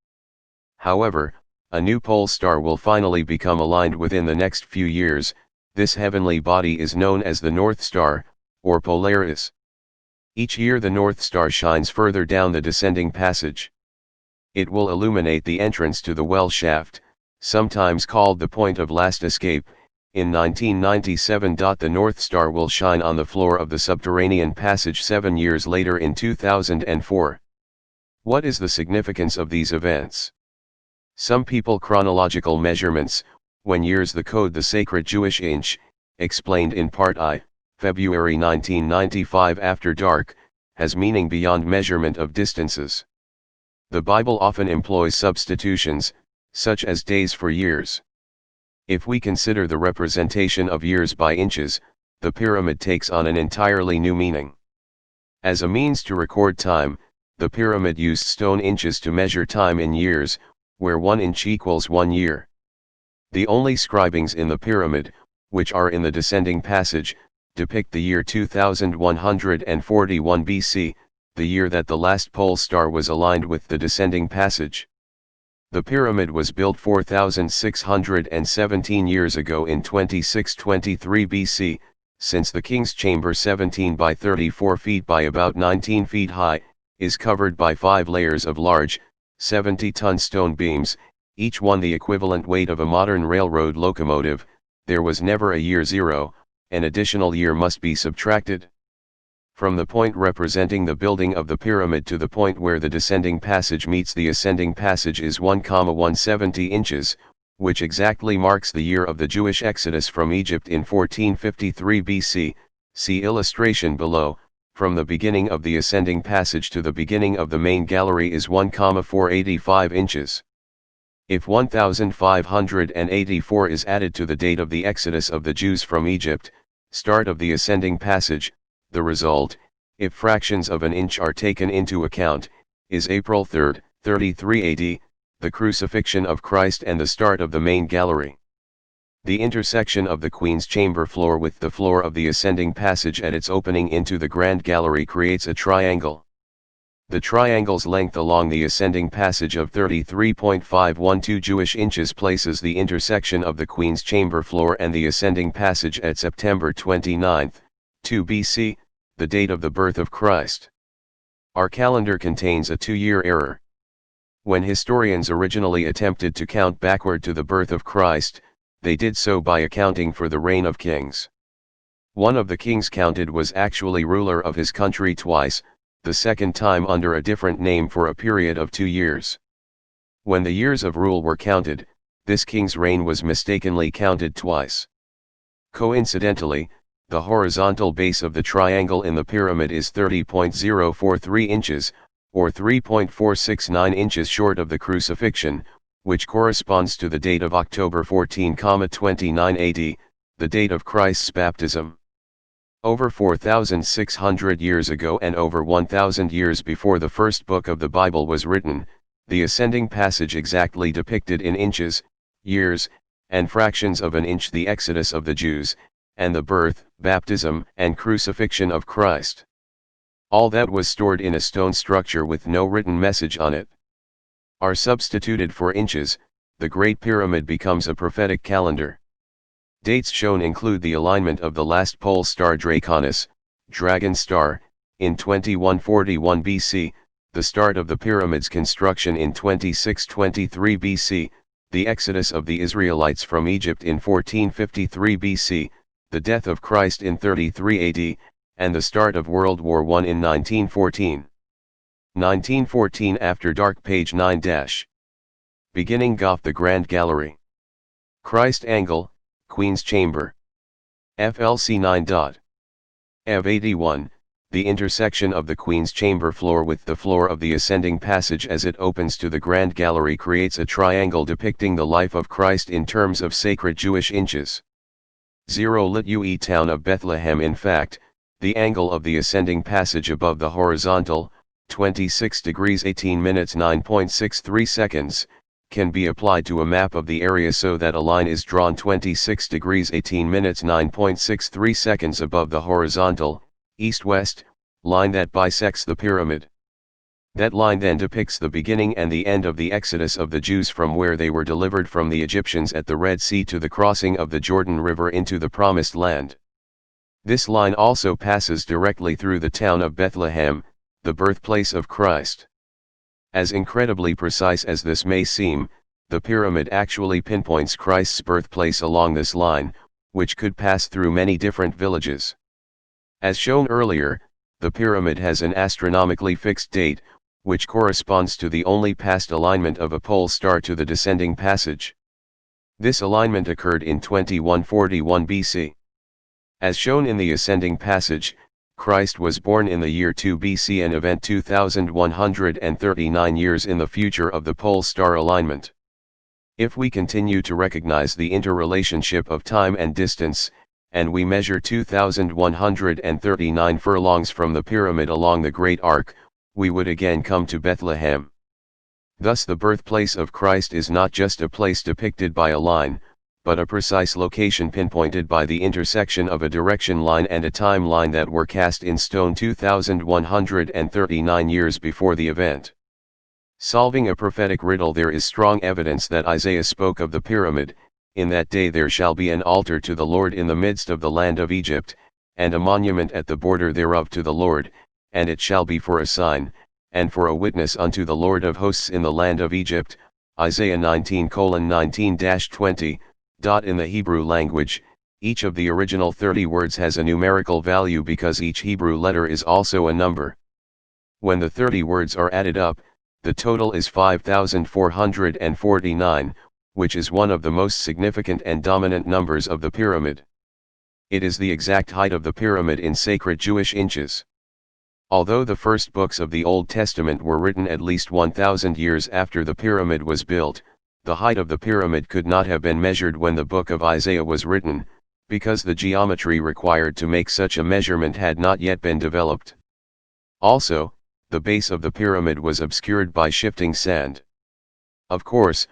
However, a new pole star will finally become aligned within the next few years. This heavenly body is known as the North Star, or Polaris. Each year the North Star shines further down the descending passage. It will illuminate the entrance to the well shaft, sometimes called the point of last escape. In 1997, the North Star will shine on the floor of the subterranean passage 7 years later in 2004. What is the significance of these events? Some people chronological measurements, when years the code the sacred Jewish inch, explained in Part I, February 1995 After Dark, has meaning beyond measurement of distances. The Bible often employs substitutions, such as days for years. If we consider the representation of years by inches, the pyramid takes on an entirely new meaning. As a means to record time, the pyramid used stone inches to measure time in years, where 1 inch equals 1 year. The only scribings in the pyramid, which are in the descending passage, depict the year 2141 BC, the year that the last pole star was aligned with the descending passage. The pyramid was built 4,617 years ago in 2623 BC, since the King's Chamber 17 by 34 feet by about 19 feet high, is covered by 5 layers of large, 70-ton stone beams, each one the equivalent weight of a modern railroad locomotive. There was never a year zero, an additional year must be subtracted. From the point representing the building of the pyramid to the point where the descending passage meets the ascending passage is 1,170 inches, which exactly marks the year of the Jewish exodus from Egypt in 1453 BC, see illustration below. From the beginning of the ascending passage to the beginning of the main gallery is 1,485 inches. If 1584 is added to the date of the exodus of the Jews from Egypt, Start of the ascending passage. The result, if fractions of an inch are taken into account, is April 3, 33 AD, the crucifixion of Christ and the start of the main gallery. The intersection of the Queen's chamber floor with the floor of the ascending passage at its opening into the Grand Gallery creates a triangle. The triangle's length along the ascending passage of 33.512 Jewish inches places the intersection of the Queen's chamber floor and the ascending passage at September 29, 2 BC, the date of the birth of Christ. Our calendar contains a 2-year error. When historians originally attempted to count backward to the birth of Christ, they did so by accounting for the reign of kings. One of the kings counted was actually ruler of his country twice, the second time under a different name for a period of 2 years. When the years of rule were counted, this king's reign was mistakenly counted twice. Coincidentally, the horizontal base of the triangle in the pyramid is 30.043 inches, or 3.469 inches short of the crucifixion, which corresponds to the date of October 14,29 AD, the date of Christ's baptism. Over 4,600 years ago and over 1,000 years before the first book of the Bible was written, the ascending passage exactly depicted in inches, years, and fractions of an inch the exodus of the Jews, and the birth, baptism, and crucifixion of Christ. All that was stored in a stone structure with no written message on it. Are substituted for inches, the Great Pyramid becomes a prophetic calendar. Dates shown include the alignment of the last pole star Draconis, dragon star, in 2141 BC, the start of the pyramid's construction in 2623 BC, the exodus of the Israelites from Egypt in 1453 BC, the death of Christ in 33 AD, and the start of World War I in 1914. 1914 After Dark page 9-. Beginning Goff the Grand Gallery. Christ Angle, Queen's Chamber. FLC 9. Ev 81, the intersection of the Queen's Chamber floor with the floor of the ascending passage as it opens to the Grand Gallery creates a triangle depicting the life of Christ in terms of sacred Jewish inches. 0 Lit UE town of Bethlehem. In fact, the angle of the ascending passage above the horizontal, 26 degrees 18 minutes 9.63 seconds, can be applied to a map of the area so that a line is drawn 26 degrees 18 minutes 9.63 seconds above the horizontal, east-west, line that bisects the pyramid. That line then depicts the beginning and the end of the exodus of the Jews from where they were delivered from the Egyptians at the Red Sea to the crossing of the Jordan River into the Promised Land. This line also passes directly through the town of Bethlehem, the birthplace of Christ. As incredibly precise as this may seem, the pyramid actually pinpoints Christ's birthplace along this line, which could pass through many different villages. As shown earlier, the pyramid has an astronomically fixed date, which corresponds to the only past alignment of a pole star to the descending passage. This alignment occurred in 2141 BC. As shown in the ascending passage, Christ was born in the year 2 BC, an event 2139 years in the future of the pole star alignment. If we continue to recognize the interrelationship of time and distance, and we measure 2139 furlongs from the pyramid along the Great Arc, we would again come to Bethlehem. Thus the birthplace of Christ is not just a place depicted by a line, but a precise location pinpointed by the intersection of a direction line and a time line that were cast in stone 2139 years before the event. Solving a prophetic riddle, there is strong evidence that Isaiah spoke of the pyramid. In that day there shall be an altar to the Lord in the midst of the land of Egypt, and a monument at the border thereof to the Lord, and it shall be for a sign, and for a witness unto the Lord of hosts in the land of Egypt. Isaiah 19:19-20. In the Hebrew language, each of the original 30 words has a numerical value because each Hebrew letter is also a number. When the 30 words are added up, the total is 5,449, which is one of the most significant and dominant numbers of the pyramid. It is the exact height of the pyramid in sacred Jewish inches. Although the first books of the Old Testament were written at least 1,000 years after the pyramid was built, the height of the pyramid could not have been measured when the book of Isaiah was written, because the geometry required to make such a measurement had not yet been developed. Also, the base of the pyramid was obscured by shifting sand. Of course,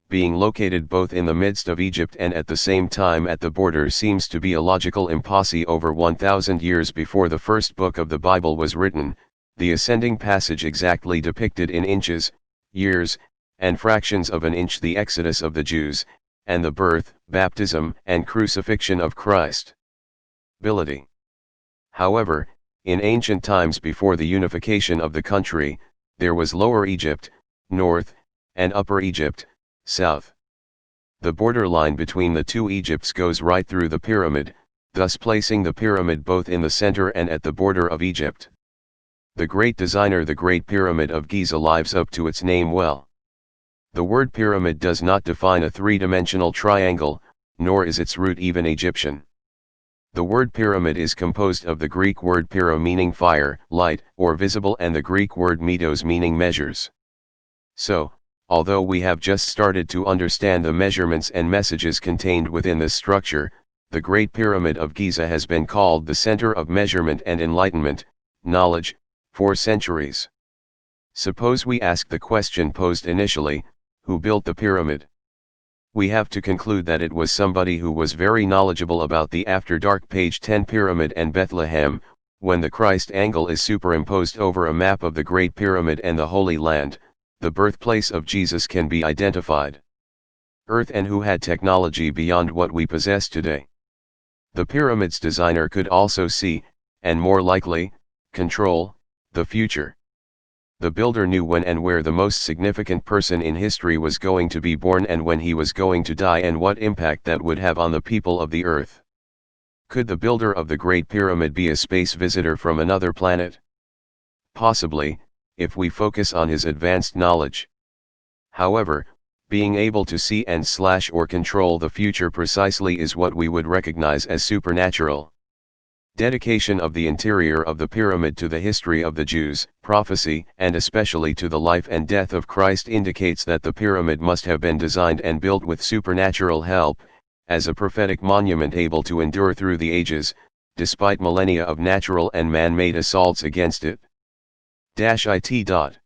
being located both in the midst of Egypt and at the same time at the border seems to be a logical impasse. Over 1,000 years before the first book of the Bible was written, the ascending passage exactly depicted in inches, years, and fractions of an inch the exodus of the Jews, and the birth, baptism, and crucifixion of Christ. Ability. However, in ancient times before the unification of the country, there was Lower Egypt, north, and Upper Egypt, south. The borderline between the two Egypts goes right through the pyramid, thus placing the pyramid both in the center and at the border of Egypt. The great designer, the Great Pyramid of Giza, lives up to its name well. The word pyramid does not define a three-dimensional triangle, nor is its root even Egyptian. The word pyramid is composed of the Greek word pyra meaning fire, light, or visible, and the Greek word metos meaning measures. So, although we have just started to understand the measurements and messages contained within this structure, the Great Pyramid of Giza has been called the center of measurement and enlightenment, knowledge, for centuries. Suppose we ask the question posed initially, who built the pyramid? We have to conclude that it was somebody who was very knowledgeable about the After Dark page 10 pyramid and Bethlehem. When the Christ angle is superimposed over a map of the Great Pyramid and the Holy Land, the birthplace of Jesus can be identified. Earth, and who had technology beyond what we possess today. The pyramid's designer could also see, and more likely, control, the future. The builder knew when and where the most significant person in history was going to be born and when he was going to die and what impact that would have on the people of the earth. Could the builder of the Great Pyramid be a space visitor from another planet? Possibly, if we focus on his advanced knowledge. However, being able to see and or control the future precisely is what we would recognize as supernatural. Dedication of the interior of the pyramid to the history of the Jews, prophecy, and especially to the life and death of Christ indicates that the pyramid must have been designed and built with supernatural help, as a prophetic monument able to endure through the ages, despite millennia of natural and man-made assaults against it. -it.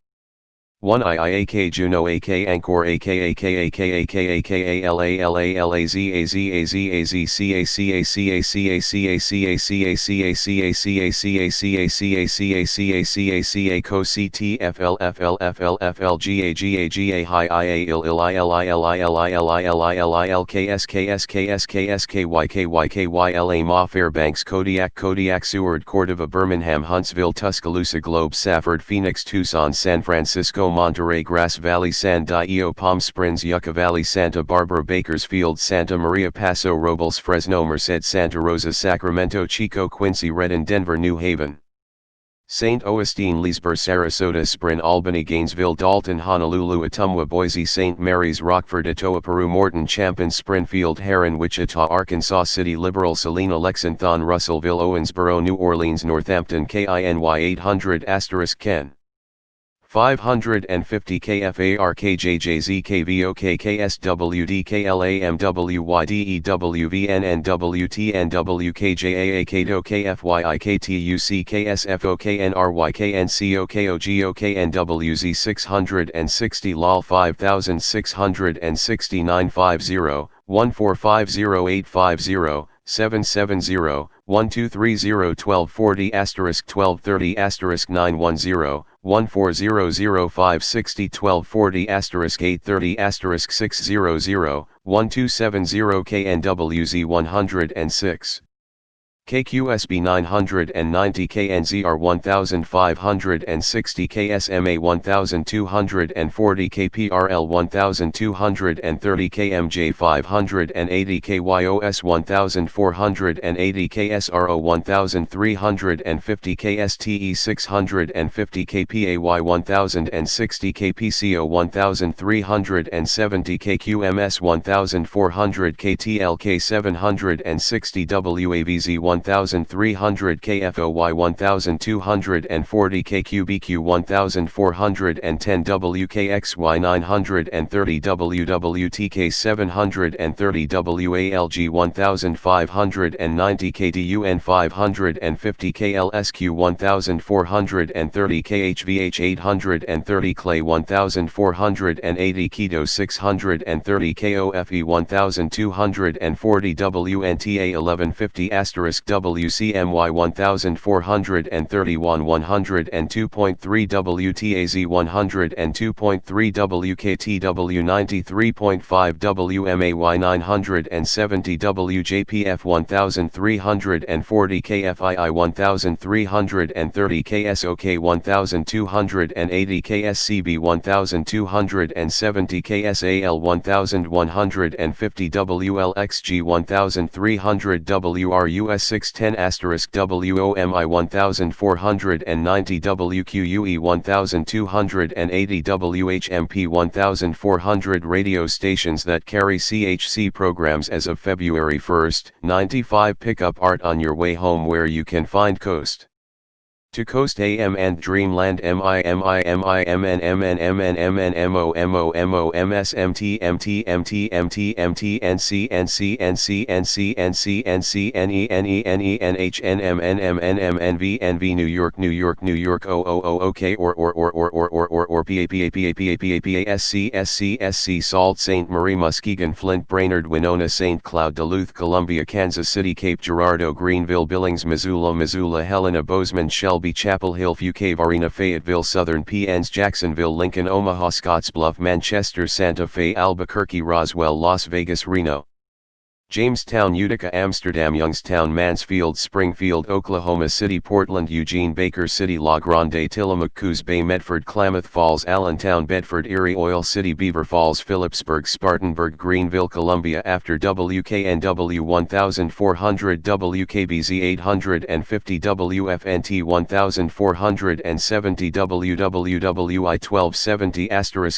1 IIAK Juno AK Angkor AK AK AK AK AK ALA LA LA Z A Z A Z A Z C A C A C A C A C A C A C A C A C A C A C A C A C A C A C A C A C A Co C T F L F L F L F L G A G A G A Hi I A Il I L I L I L I L I L I L I L K S K S K S K S K Y K Y K Y L A Ma Fairbanks Kodiak Kodiak Seward Cordova Birmingham Huntsville Tuscaloosa Globe Safford Phoenix Tucson San Francisco Monterey Grass Valley San Diego Palm Springs Yucca Valley Santa Barbara Bakersfield Santa Maria Paso Robles Fresno Merced Santa Rosa Sacramento Chico Quincy Redden Denver New Haven St. Augustine Leesburg Sarasota Spring Albany Gainesville Dalton Honolulu Ottumwa Boise St. Mary's Rockford Etowah Peru Morton Champlin Springfield Heron Wichita Arkansas City Liberal Salina Lexington Russellville Owensboro New Orleans Northampton KINY 800 * Ken 550 KFARKJJZ KVOK KSWD KLAMWYDE WVN NWT KJAA KDO KFYI KTUC KSFO KNRY KNCO KOGO KNWZ 660 LOL 5669 50 1450850 770 1230 1240 *1230 *910 1400560 1240 *830 600 1270 KNWZ 106 KQSB 990 KNZR 1560 KSMA 1240 KPRL 1230 KMJ 580 KYOS 1480 KSRO 1350 KSTE 650 KPAY 1060 KPCO 1370 KQMS 1400 KTLK 760 WAVZ 1300 kFOY 1240 kQBQ 1410 WKXY 930 WWTK 730 WALG 1590 KDUN 550 KLSQ 1430 KHVH 830 Clay 1480 Keto 630 KOFE 1240 WNTA 1150 WCMY 1431 102.3 WTAZ 102.3 WKTW 93.5 WMAY 970 WJPF 1340 KFII 1330 KSOK 1280 KSCB 1270 KSAL 1150 WLXG 1300 WRUS 610 WOMI 1490 WQUE 1280 WHMP 1400 radio stations that carry CHC programs as of February 1, 95. Pick up Art on your way home where you can find Coast to Coast AM and Dreamland MIMIMIMMMMMMSMTMTMTMTNCNCNCNCNCNCNCNCNV New York OK or PAPAPAPAPASC Sault Ste. Marie Muskegon Flint Brainerd Winona St. Cloud Duluth Columbia Kansas City Cape Girardeau Greenville Billings Missoula Helena Bozeman Shelby Chapel Hill Fuquay Varina Fayetteville Southern PNs Jacksonville Lincoln Omaha Scottsbluff Manchester Santa Fe Albuquerque Roswell Las Vegas Reno Jamestown Utica Amsterdam Youngstown Mansfield Springfield Oklahoma City Portland Eugene Baker City La Grande Tillamook Coos Bay Medford Klamath Falls Allentown Bedford Erie Oil City Beaver Falls Phillipsburg Spartanburg Greenville Columbia after WKNW 1400 WKBZ 850 WFNT 1470 WWWI 1270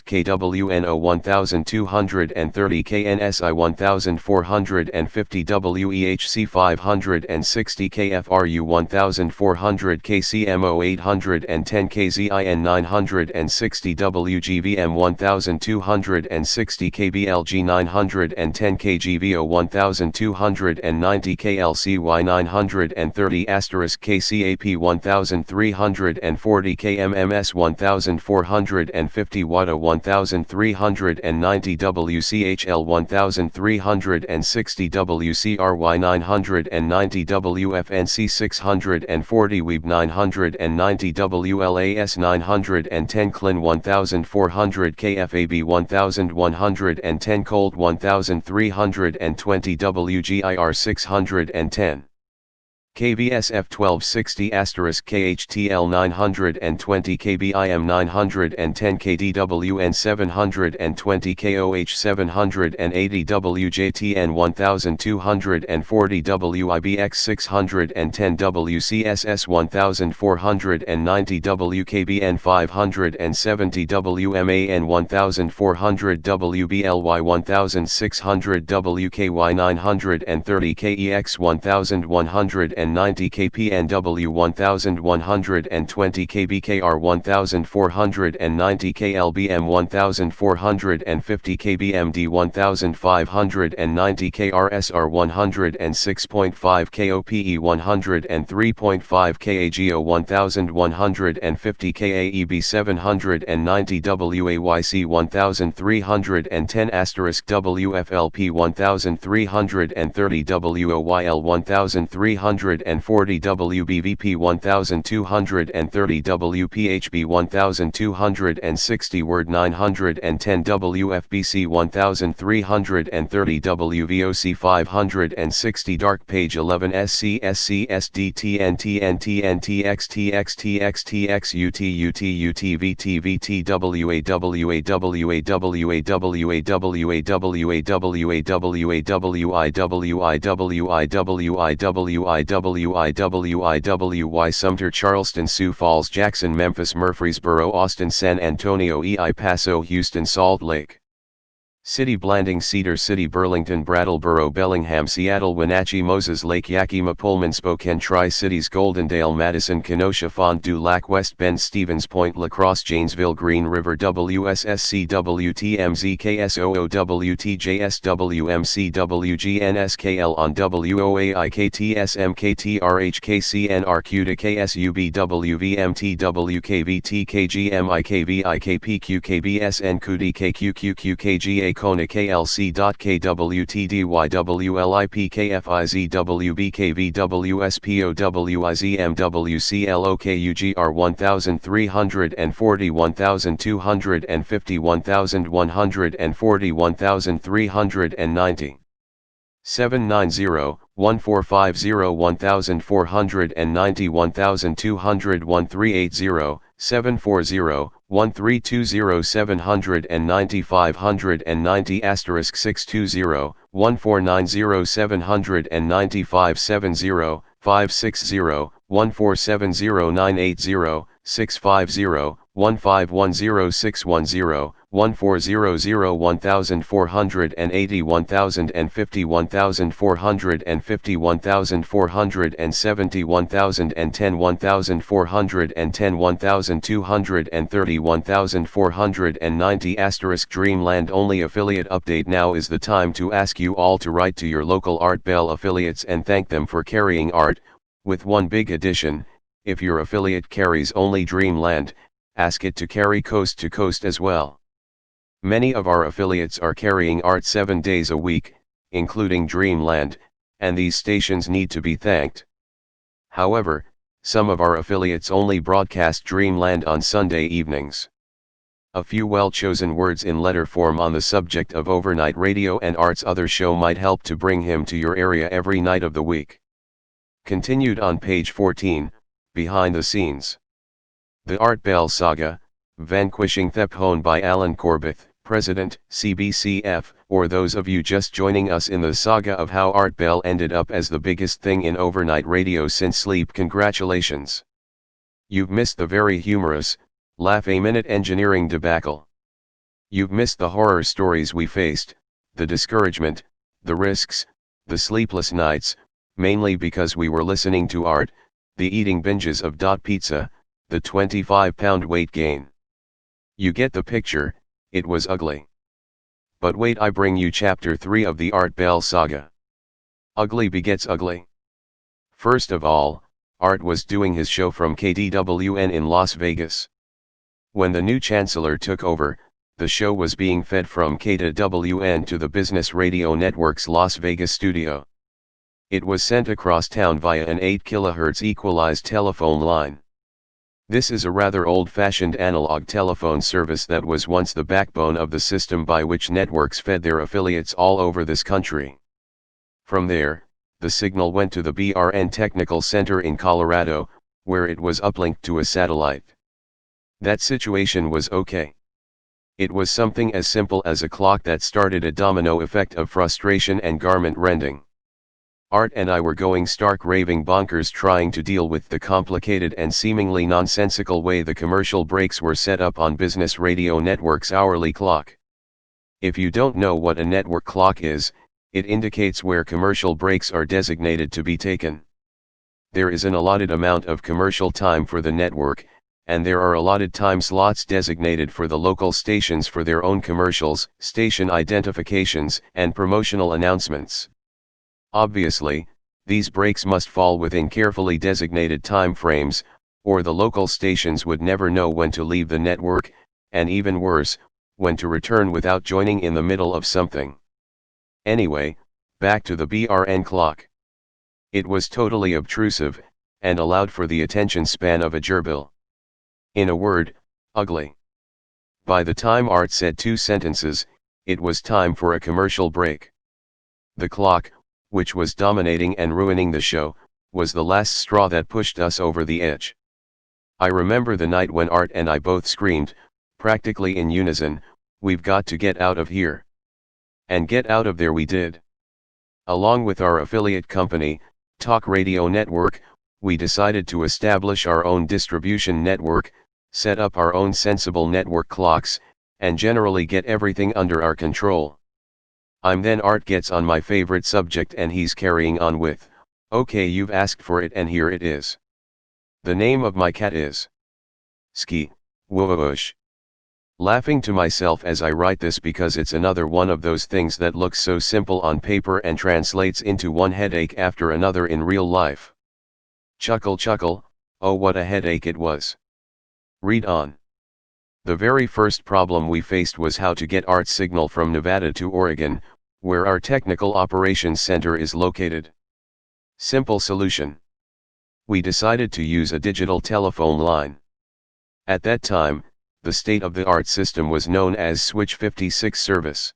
KWNO 1230 KNSI 1400 50 WEHC 560 KFRU 1400 KCMO 810 KZIN 960 WGVM 1260 KBLG 910 KGVO 1290 KLCY 930 KCAP 1340 KMMS 1450 WADA 1390 WCHL 1360 WCRY 990 WFNC 640 Weeb 990 WLAS 910 CLIN 1400 KFAB 1110 Cold 1320 WGIR 610 KVSF 1260 KHTL 920 KBIM 910 KDWN 720 KOH 780 WJTN 1240 WIBX 610 WCSS 1490 WKBN 570 WMAN 1400 WBLY 1600 WKY 930 KEX 1100 90 KPNW 1120 KBKR 1490 KLBM 1450 KBMD 1590 KRSR 106.5 KOPE 103.5 KAGO 1150 KAEB 790 WAYC 1310 WFLP 1330 WOYL 1340 WBVP 1230 WPHB 1260 Word 910 WFBC 1330 WVOC 560 Dark Page 11 SC SDTN TNTN TX TX TX TX UT VT VT WA WA WA WA WA WIWI Sumter Charleston Sioux Falls Jackson Memphis Murfreesboro Austin San Antonio El Paso Houston Salt Lake City Blanding Cedar City Burlington Brattleboro Bellingham Seattle Wenatchee Moses Lake Yakima Pullman Spokane Tri-Cities Goldendale Madison Kenosha Fond du Lac West Bend Stevens Point La Crosse Janesville Green River WSSCWTMZ KSOOWTJSWMCWGNSKL on WOAIKTSMKTRHKCNRQ KSUBWMTWKVTKGMIKVIKPQKBSN KUDKQQQKGA Kona KLC.KWTDYWLIPKFIZWBKVWSPOWIZMWCLOKUGR 1340 1250 1140 1390 790 1450 1490 1200 1380 740 1320 790 590 asterisk 620 1490 795 70 560 1470 980 650 1510 610 1400 1480 1050 1450 1470 1010 1410 1230 1490 asterisk Dreamland only affiliate update. Now is the time to ask you all to write to your local Art Bell affiliates and thank them for carrying art, with one big addition: if your affiliate carries only Dreamland, ask it to carry Coast to Coast as well. Many of our affiliates are carrying art 7 days a week, including Dreamland, and these stations need to be thanked. However, some of our affiliates only broadcast Dreamland on Sunday evenings. A few well-chosen words in letter form on the subject of overnight radio and Art's other show might help to bring him to your area every night of the week. Continued on page 14, Behind the Scenes. The Art Bell Saga, Vanquishing Thephone by Alan Corbett, President, CBCF, or those of you just joining us in the saga of how Art Bell ended up as the biggest thing in overnight radio since sleep, congratulations. You've missed the very humorous, laugh-a-minute engineering debacle. You've missed the horror stories we faced, the discouragement, the risks, the sleepless nights, mainly because we were listening to Art, the eating binges of Dot Pizza, the 25-pound weight gain. You get the picture. It was ugly. But wait, I bring you chapter 3 of the Art Bell saga. Ugly begets ugly. First of all, Art was doing his show from KDWN in Las Vegas. When the new chancellor took over, the show was being fed from KDWN to the Business Radio Network's Las Vegas studio. It was sent across town via an 8 kHz equalized telephone line. This is a rather old-fashioned analog telephone service that was once the backbone of the system by which networks fed their affiliates all over this country. From there, the signal went to the BRN Technical Center in Colorado, where it was uplinked to a satellite. That situation was okay. It was something as simple as a clock that started a domino effect of frustration and garment rending. Art and I were going stark raving bonkers trying to deal with the complicated and seemingly nonsensical way the commercial breaks were set up on Business Radio Network's hourly clock. If you don't know what a network clock is, it indicates where commercial breaks are designated to be taken. There is an allotted amount of commercial time for the network, and there are allotted time slots designated for the local stations for their own commercials, station identifications, and promotional announcements. Obviously, these breaks must fall within carefully designated time frames, or the local stations would never know when to leave the network, and even worse, when to return without joining in the middle of something. Anyway, back to the BRN clock. It was totally obtrusive, and allowed for the attention span of a gerbil. In a word, ugly. By the time Art said 2 sentences, it was time for a commercial break. The clock, which was dominating and ruining the show, was the last straw that pushed us over the edge. I remember the night when Art and I both screamed, practically in unison, "We've got to get out of here." And get out of there we did. Along with our affiliate company, Talk Radio Network, we decided to establish our own distribution network, set up our own sensible network clocks, and generally get everything under our control. Then Art gets on my favorite subject and he's carrying on with, okay, you've asked for it and here it is. The name of my cat is Ski, whoosh. Laughing to myself as I write this because it's another one of those things that looks so simple on paper and translates into one headache after another in real life. Chuckle chuckle, oh what a headache it was. Read on. The very first problem we faced was how to get Art's signal from Nevada to Oregon, where our technical operations center is located. Simple solution. We decided to use a digital telephone line. At that time, the state-of-the-art system was known as Switch 56 service.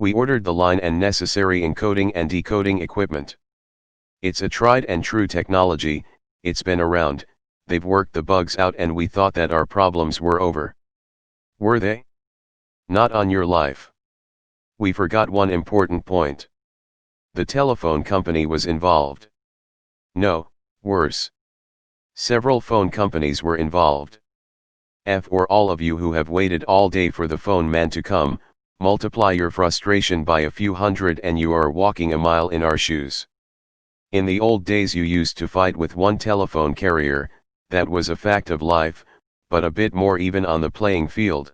We ordered the line and necessary encoding and decoding equipment. It's a tried and true technology, it's been around, they've worked the bugs out and we thought that our problems were over. Were they? Not on your life. We forgot one important point. The telephone company was involved. No, worse. Several phone companies were involved. For all of you who have waited all day for the phone man to come, multiply your frustration by a few hundred and you are walking a mile in our shoes. In the old days you used to fight with one telephone carrier, that was a fact of life, but a bit more even on the playing field.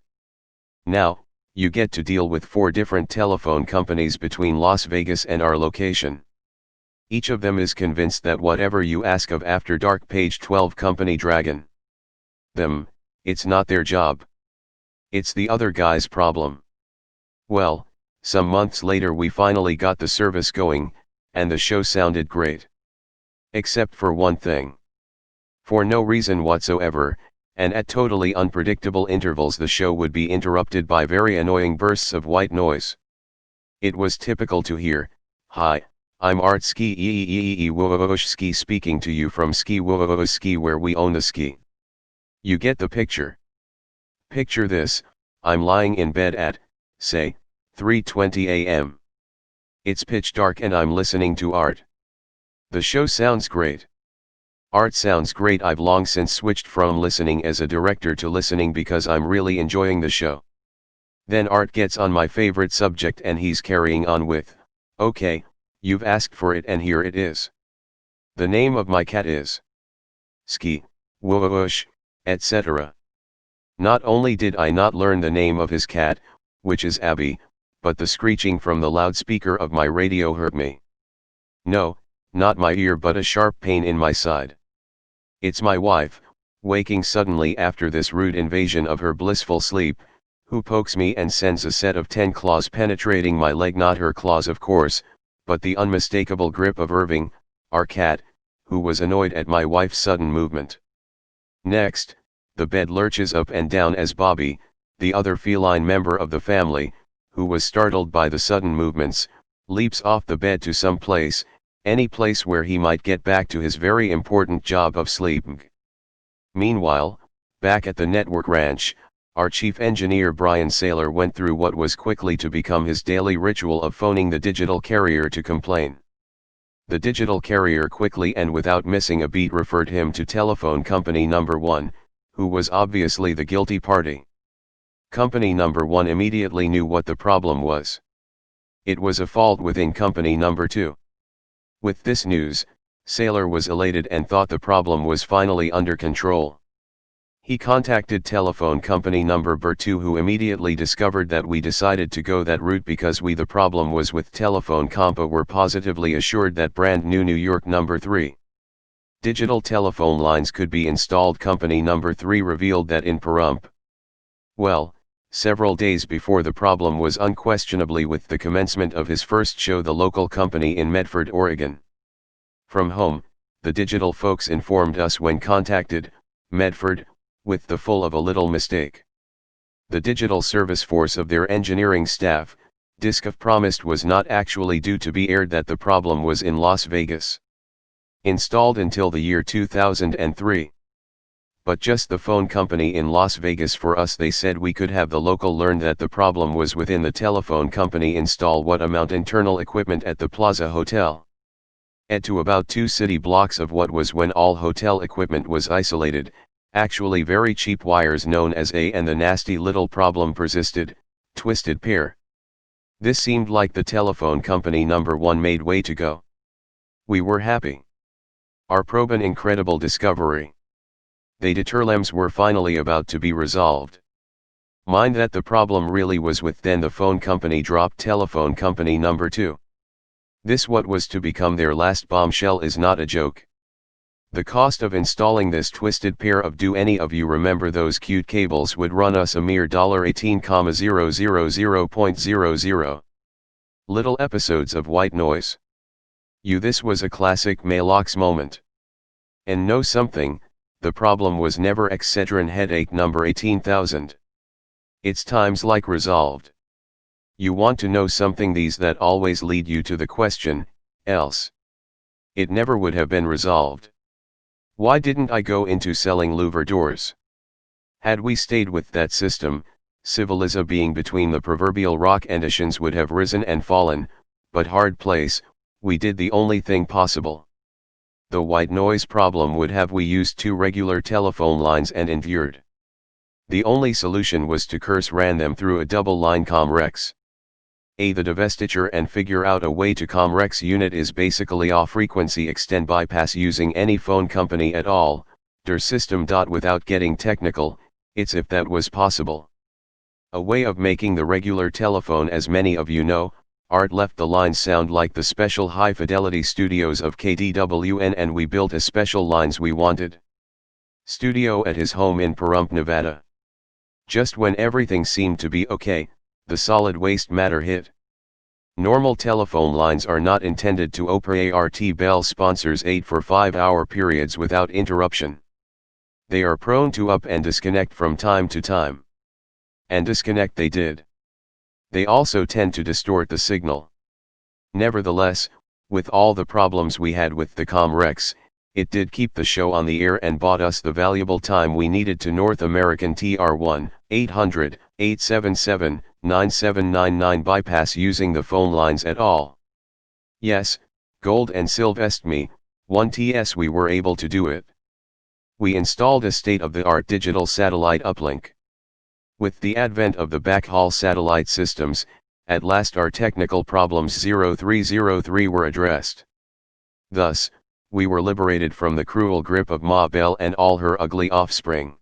Now, you get to deal with 4 different telephone companies between Las Vegas and our location. Each of them is convinced that whatever you ask of After Dark Page 12 company Dragon them, it's not their job. It's the other guy's problem. Well, some months later we finally got the service going, and the show sounded great. Except for one thing. For no reason whatsoever, and at totally unpredictable intervals the show would be interrupted by very annoying bursts of white noise. It was typical to hear, "Hi, I'm Art Ski Ski speaking to you from Ski where we own the ski." You get the picture. Picture this, I'm lying in bed at, say, 3:20 a.m. It's pitch dark and I'm listening to Art. The show sounds great. Art sounds great. I've long since switched from listening as a director to listening because I'm really enjoying the show. Then Art gets on my favorite subject and he's carrying on with, okay, you've asked for it and here it is. The name of my cat is Ski, whoosh, etc. Not only did I not learn the name of his cat, which is Abby, but the screeching from the loudspeaker of my radio hurt me. No, not my ear but a sharp pain in my side. It's my wife, waking suddenly after this rude invasion of her blissful sleep, who pokes me and sends a set of 10 claws penetrating my leg. Not her claws of course, but the unmistakable grip of Irving, our cat, who was annoyed at my wife's sudden movement. Next, the bed lurches up and down as Bobby, the other feline member of the family, who was startled by the sudden movements, leaps off the bed to some place, any place where he might get back to his very important job of sleeping. Meanwhile, back at the network ranch, our chief engineer Brian Saylor went through what was quickly to become his daily ritual of phoning the digital carrier to complain. The digital carrier quickly and without missing a beat referred him to telephone company number 1, who was obviously the guilty party. Company number 1 immediately knew what the problem was. It was a fault within company number 2. With this news, Saylor was elated and thought the problem was finally under control. He contacted telephone company number 2 who immediately discovered that we decided to go that route because the problem was with telephone compa were positively assured that brand new New York number 3 digital telephone lines could be installed. Company number 3 revealed that in Pahrump. Well, several days before the problem was unquestionably with the commencement of his first show, the local company in Medford, Oregon. From home, the digital folks informed us when contacted, Medford, with the full of a little mistake. The digital service force of their engineering staff, Discof promised was not actually due to be aired, that the problem was in Las Vegas. Installed until the year 2003. But just the phone company in Las Vegas. For us, they said we could have the local learned that the problem was within the telephone company install what amount internal equipment at the Plaza Hotel. To about 2 city blocks of what was when all hotel equipment was isolated, Actually very cheap wires known as A, and the nasty little problem persisted, twisted pair. This seemed like the telephone company #1 made way to go. We were happy. Our probe an incredible discovery. The deterlems were finally about to be resolved. Mind that the problem really was with then the phone company dropped telephone company #2. This what was to become their last bombshell is not a joke. The cost of installing this twisted pair of, do any of you remember those cute cables, would run us a mere $18,000.00. Little episodes of white noise. This was a classic Maalox moment. And know something, the problem was never Excedrin headache number 18,000. It's times like resolved. You want to know something, these that always lead you to the question, else. It never would have been resolved. Why didn't I go into selling louver doors? Had we stayed with that system, Civiliza being between the proverbial rock and oceans would have risen and fallen, but hard place, we did the only thing possible. The white noise problem would have we used 2 regular telephone lines and endured. The only solution was to ran them through a double line Comrex. The divestiture and figure out a way to Comrex unit is basically off frequency extend bypass using any phone company at all, der system. Without getting technical, it's if that was possible. A way of making the regular telephone, as many of you know, Art left the lines sound like the special high fidelity studios of KDWN, and we built a special lines we wanted. Studio at his home in Pahrump, Nevada. Just when everything seemed to be okay, the solid waste matter hit. Normal telephone lines are not intended to operate. Art Bell sponsors 8 for 5-hour periods without interruption. They are prone to up and disconnect from time to time. And disconnect they did. They also tend to distort the signal. Nevertheless, with all the problems we had with the Comrex, it did keep the show on the air and bought us the valuable time we needed to North American TR 1-800-877-9799 bypass using the phone lines at all. Yes, Gold and Silvestme, 1TS, we were able to do it. We installed a state-of-the-art digital satellite uplink. With the advent of the backhaul satellite systems, at last our technical problems 0303 were addressed. Thus, we were liberated from the cruel grip of Ma Bell and all her ugly offspring.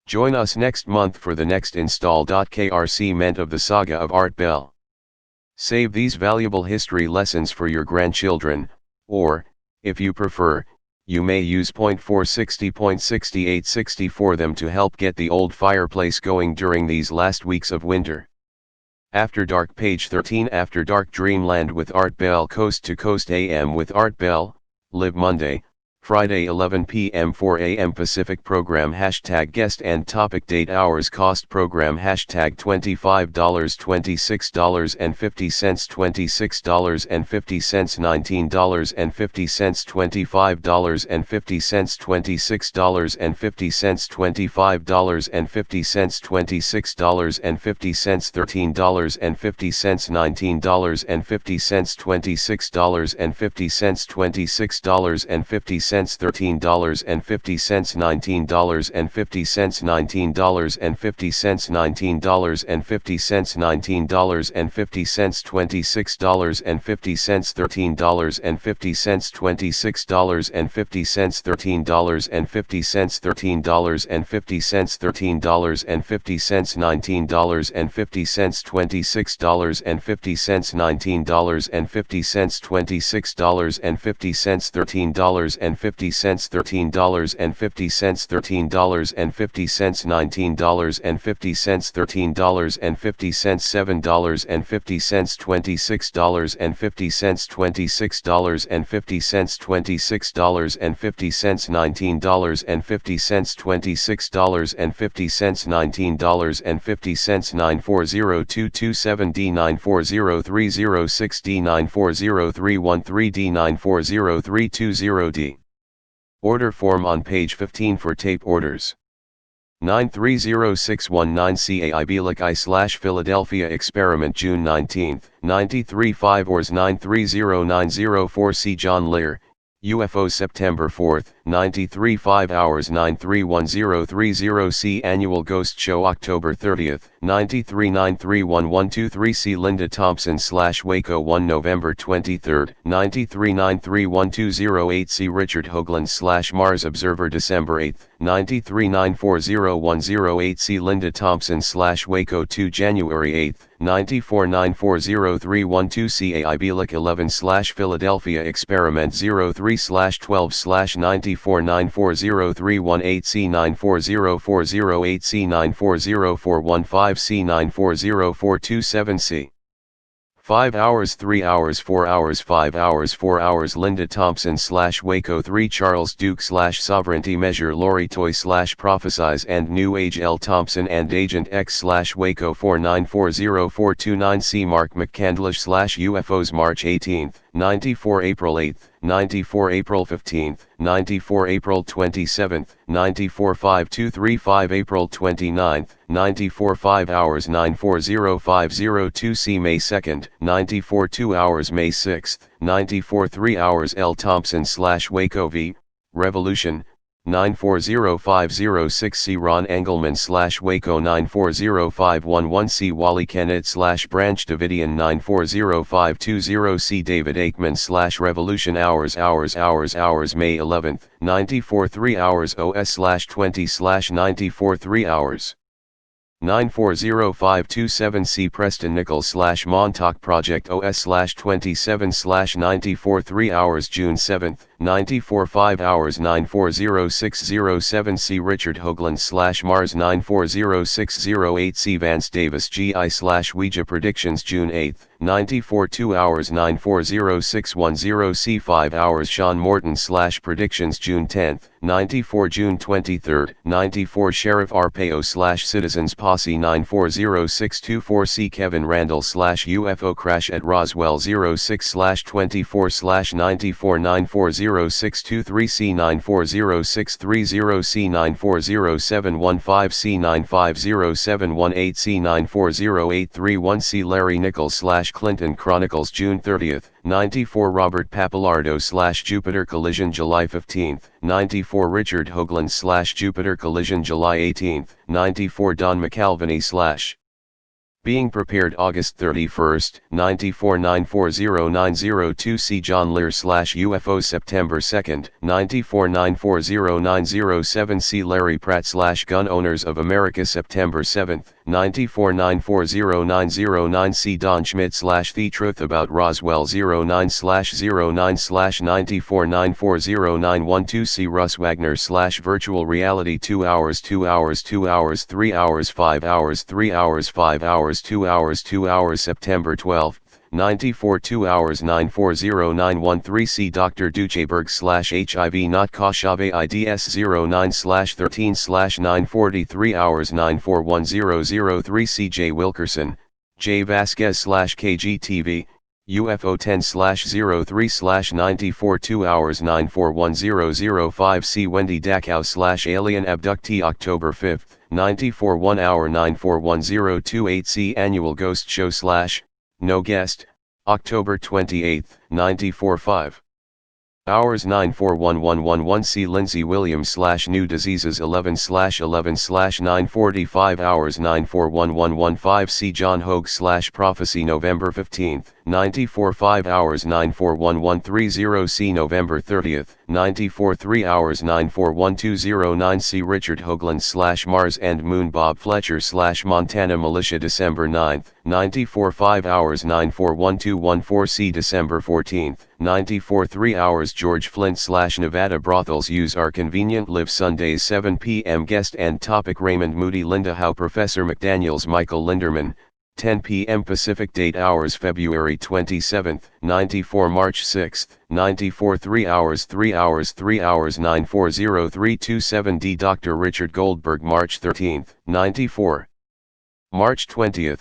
Join us next month for the next install. KRC meant of the saga of Art Bell. Save these valuable history lessons for your grandchildren, or, if you prefer, you may use .460.6860 for them to help get the old fireplace going during these last weeks of winter. After Dark, page 13. After Dark, Dreamland with Art Bell. Coast to Coast AM with Art Bell, live Monday, Friday 11 p.m. 4 a.m. Pacific. Program #guest and topic. Date hours. Cost program $25, $26.50, $26.50, $19.50, $25.50, $26.50, $25.50, $26.50, $13.50, $19.50, $26.50, $26.50, $13.50, $19.50, $19.50, $19.50, $19.50, $26.50, $13.50, $26.50, $13.50, $13.50, $13.50, $19.50, $26.50, $19.50, $26.50, $13.50, $13.50, $13.50, $13.50, $19.50, $13.50, $7.50, $26.50, $26.50, $26.50, $19.50, $26.50, $19.50, 9402227D 9403060 9403113D 9403220D. Order form on page 15 for tape orders. 930619 CAI Belic/Philadelphia Experiment June 19, 93 5 ORS 930904 C. John Lear, UFO September 4, 93 5 hours 931030 C Annual Ghost Show October 30th, 93 931123 C Linda Thompson / Waco 1 November 23rd, 93 931208 C Richard Hoagland / Mars Observer December 8th, 93 940108 C Linda Thompson / Waco 2 January 8th, 94 940312 C AIBLIC 11 / Philadelphia Experiment 03 /12 94 940318 C 940408 C 940415 C 940427 C 5 hours 3 hours 4 hours 5 hours 4 hours Linda Thompson / Waco 3 Charles Duke / Sovereignty Measure Lori Toy / Prophesize and New Age L Thompson and Agent X / Waco 4940429 C Mark McCandlish / UFOs March 18th, 94 April 8th, 94 April 15th, 94 April 27th, 94 5235 April 29th, 94 5 hours 940502 C May 2nd, 94 2 hours May 6th, 94 3 hours L Thompson / Waco V, Revolution, 940506 C Ron Engelman / Waco 940511 C Wally Kennett / Branch Davidian 940520 C David Aikman / Revolution hours May 11th, 94 3 hours OS / 20 / 94 3 hours 940527 C Preston Nichols / Montauk Project OS / 27 / 94 3 hours June 7th, 94 5 hours 940607 C Richard Hoagland / Mars 940608 C Vance Davis GI / Ouija Predictions June 8th, 94 2 hours 940610 C 5 hours Sean Morton / Predictions June 10th, 94 June 23rd, 94 Sheriff Arpaio / Citizens Posse 940624 C Kevin Randall / UFO Crash at Roswell 06 / 24 / 94 940623 C 940630 C 940715 C 950718 C 940831 C Larry Nichols / Clinton Chronicles June 30th, 94 Robert Pappalardo / Jupiter Collision July 15th, 94 Richard Hoagland / Jupiter Collision July 18th, 94 Don McAlvany / Being Prepared August 31st, 94 940902 C John Lear / UFO September 2nd, 94 940907 C Larry Pratt / Gun Owners of America September 7th, 94 940909 C Don Schmidt / The Truth About Roswell 09 / 09 / 94 940912 C Russ Wagner / Virtual Reality 2 hours 2 hours 2 hours 3 hours 5 hours 3 hours 5 hours 2 hours 2 hours September 12th, 94 2 hours 940913 C Dr. Ducheberg / HIV Not Koshave IDS 09 / 13 / 943 hours 941003 C J Wilkerson, J Vasquez / KGTV, UFO 10 / 03 / 94 2 hours 941005 C Wendy Dachau / Alien Abductee October 5th, 94 1 hour 941028 C Annual Ghost Show / No Guest, October 28th, 94 5 hours 941111 C Lindsay Williams / New Diseases 11 / 11 / 945 hours 941115 C John Hogue / Prophecy November 15th, 94 5 hours 941130 C November 30th, 94 3 hours 941209 C Richard Hoagland / Mars and Moon Bob Fletcher / Montana Militia December 9th, 94 5 hours 941214 C December 14th, 94 3 hours George Flint / Nevada Brothels Use Are Convenient Live Sundays 7 p.m. Guest and topic Raymond Moody Linda Howe Professor McDaniels Michael Linderman, 10 p.m. Pacific Date Hours February 27th, 94 March 6th, 94 3 hours 3 hours 3 hours 940327 D Dr. Richard Goldberg March 13th, 94 March 20th,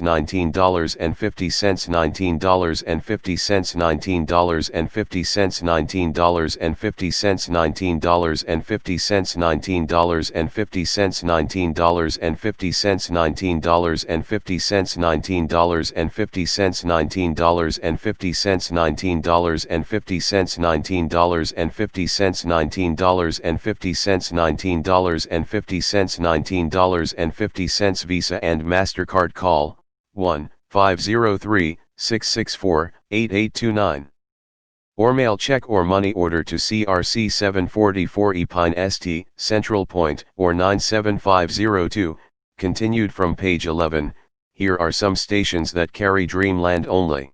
$19.50 $19.50 $19.50 $19.50 $19.50 $19.50 $19.50 $19.50 $19.50 $19.50 $19.50 $19.50 $19.50 $19.50 Visa and MasterCard call 1-503-664-8829 or mail check or money order to CRC 744 Epine St, Central Point, or 97502, continued from page 11. Here are some stations that carry Dreamland only.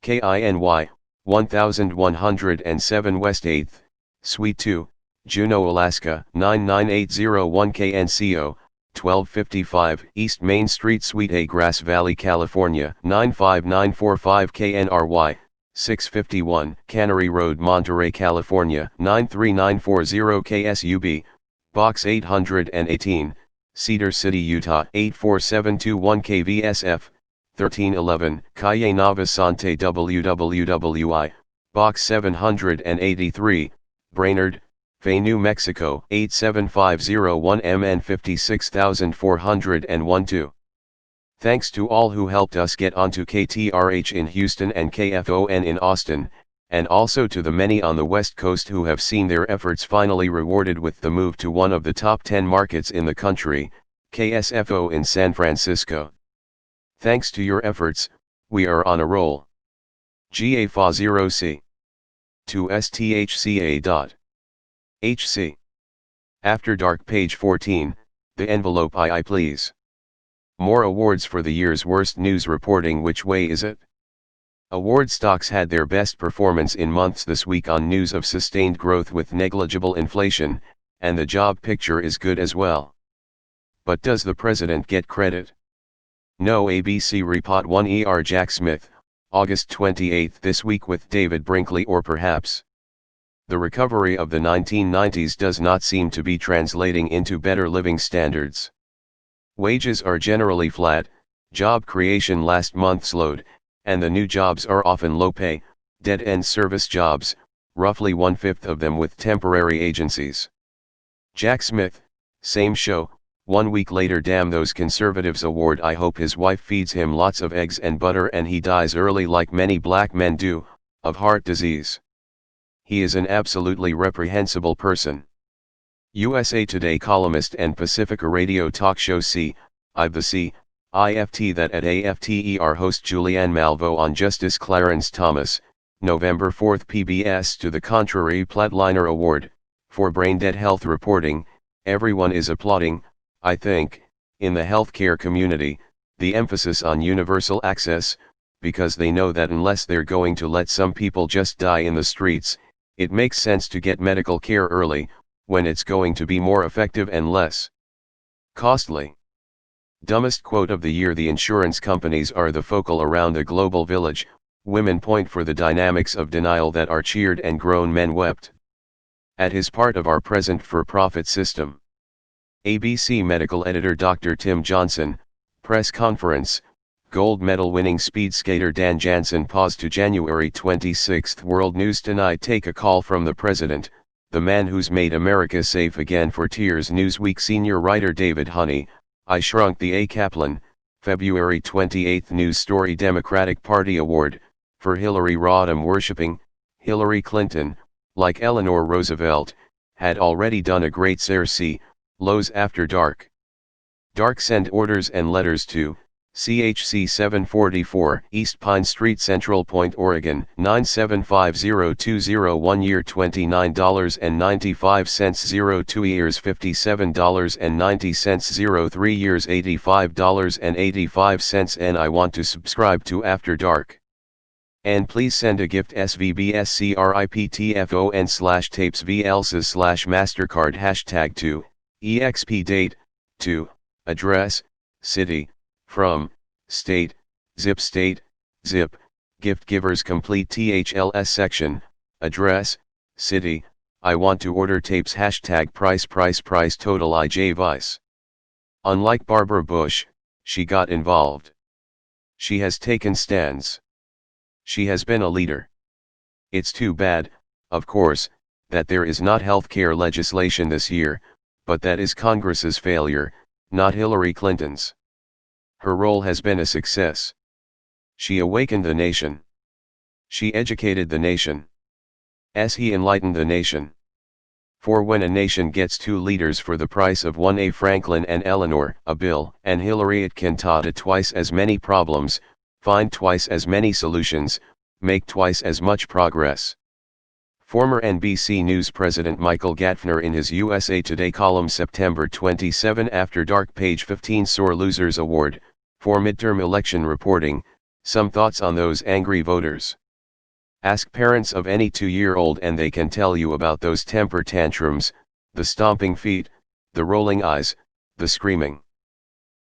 KINY, 1107 West 8th, Suite 2, Juneau, Alaska, 99801 KNCO, 1255 East Main Street Suite A, Grass Valley, California, 95945 KNRY, 651 Cannery Road, Monterey, California, 93940 KSUB, Box 818, Cedar City, Utah, 84721 KVSF, 1311 Calle Navasante WWWI, Box 783, Brainerd, Fay, New Mexico, 87501 MN 56401 Thanks to all who helped us get onto KTRH in Houston and KFON in Austin, and also to the many on the West Coast who have seen their efforts finally rewarded with the move to one of the top 10 markets in the country, KSFO in San Francisco. Thanks to your efforts, we are on a roll. GA-FA0C. To STHCA. HC. After Dark, page 14, the envelope II please. More awards for the year's worst news reporting. Which way is it? Award stocks had their best performance in months this week on news of sustained growth with negligible inflation, and the job picture is good as well. But does the president get credit? No. ABC Report 1 Jack Smith, August 28 this week with David Brinkley. Or perhaps the recovery of the 1990s does not seem to be translating into better living standards. Wages are generally flat, job creation last month slowed, and the new jobs are often low-pay, dead-end service jobs, roughly 1/5 of them with temporary agencies. Jack Smith, same show, 1 week later. Damn those conservatives award. I hope his wife feeds him lots of eggs and butter and he dies early like many black men do, of heart disease. He is an absolutely reprehensible person. USA Today columnist and Pacifica Radio talk show CIFT that at AFTER host Julianne Malveaux on Justice Clarence Thomas, November 4 PBS to the contrary. Flatliner Award, for brain-dead health reporting. Everyone is applauding, I think, in the healthcare community, the emphasis on universal access, because they know that unless they're going to let some people just die in the streets, it makes sense to get medical care early, when it's going to be more effective and less costly. Dumbest quote of the year. The insurance companies are the focal around a global village, women point for the dynamics of denial that are cheered and grown men wept at his part of our present for-profit system. ABC medical editor Dr. Tim Johnson, press conference, gold medal winning speed skater Dan Jansen. Pause to January 26. World News Tonight. Take a call from the president, the man who's made America safe again for tears. Newsweek senior writer David Honey, I Shrunk the A. Kaplan, February 28. News story. Democratic Party Award, for Hillary Rodham worshipping. Hillary Clinton, like Eleanor Roosevelt, had already done a great C. Lowe's After Dark. Dark send orders and letters to CHC 744 East Pine Street, Central Point, Oregon, 9750201. 1 year $29.95, 02 years $57.90, 03 years $85.85. And I want to subscribe to After Dark. And please send a gift SVBSCRIPTFON/tapes/VELSAS/MasterCard hashtag to EXP date, to, address, city, from, state, zip, gift givers complete THLS section, address, city, I want to order tapes hashtag price total IJ Vice. Unlike Barbara Bush, she got involved. She has taken stands. She has been a leader. It's too bad, of course, that there is not healthcare legislation this year, but that is Congress's failure, not Hillary Clinton's. Her role has been a success. She awakened the nation. She educated the nation. He enlightened the nation. For when a nation gets two leaders for the price of one, a Franklin and Eleanor, a Bill and Hillary, it can tackle twice as many problems, find twice as many solutions, make twice as much progress. Former NBC News President Michael Gaffner in his USA Today column September 27 After Dark page 15 Sore Losers Award, for midterm election reporting, some thoughts on those angry voters. Ask parents of any 2-year-old and they can tell you about those temper tantrums, the stomping feet, the rolling eyes, the screaming.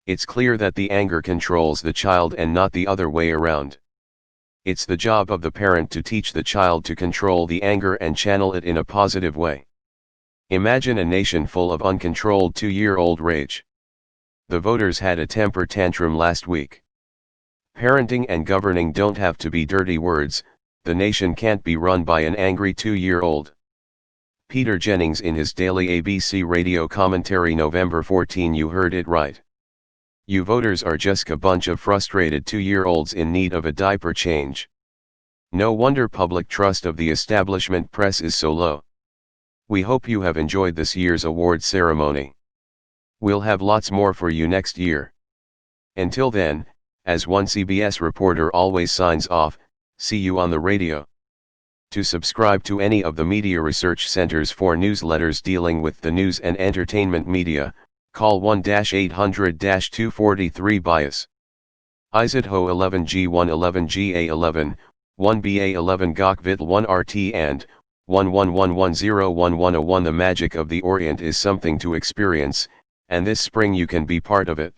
It's clear that the anger controls the child and not the other way around. It's the job of the parent to teach the child to control the anger and channel it in a positive way. Imagine a nation full of uncontrolled 2-year-old rage. The voters had a temper tantrum last week. Parenting and governing don't have to be dirty words, the nation can't be run by an angry 2-year-old. Peter Jennings in his daily ABC radio commentary November 14. You heard it right. You voters are just a bunch of frustrated 2-year-olds in need of a diaper change. No wonder public trust of the establishment press is so low. We hope you have enjoyed this year's award ceremony. We'll have lots more for you next year. Until then, as one CBS reporter always signs off, see you on the radio. To subscribe to any of the Media Research Centers for newsletters dealing with the news and entertainment media, call 1-800-243-BIAS. IZHO 11G1 11GA11, 1BA11 GOKVIT 1RT and 11110110. The magic of the Orient is something to experience, and this spring you can be part of it.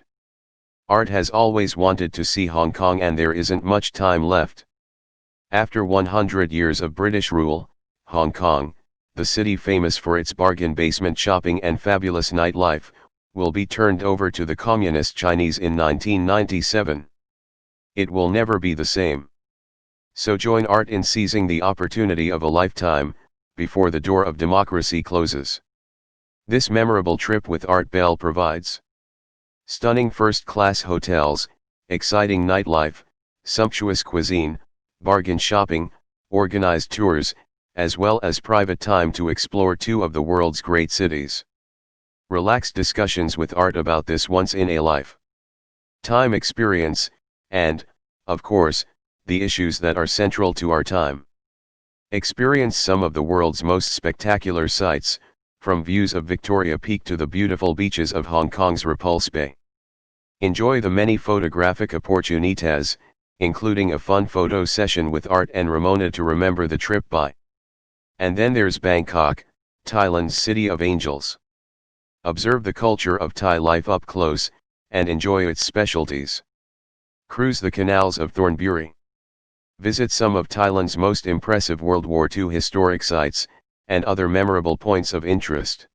Art has always wanted to see Hong Kong and there isn't much time left. After 100 years of British rule, Hong Kong, the city famous for its bargain basement shopping and fabulous nightlife, will be turned over to the Communist Chinese in 1997. It will never be the same. So join Art in seizing the opportunity of a lifetime, before the door of democracy closes. This memorable trip with Art Bell provides stunning first-class hotels, exciting nightlife, sumptuous cuisine, bargain shopping, organized tours, as well as private time to explore two of the world's great cities. Relaxed discussions with Art about this once-in-a-lifetime experience, and, of course, the issues that are central to our time. Experience some of the world's most spectacular sights, from views of Victoria Peak to the beautiful beaches of Hong Kong's Repulse Bay. Enjoy the many photographic opportunities, including a fun photo session with Art and Ramona to remember the trip by. And then there's Bangkok, Thailand's city of angels. Observe the culture of Thai life up close, and enjoy its specialties. Cruise the canals of Thornbury. Visit some of Thailand's most impressive World War II historic sites, and other memorable points of interest.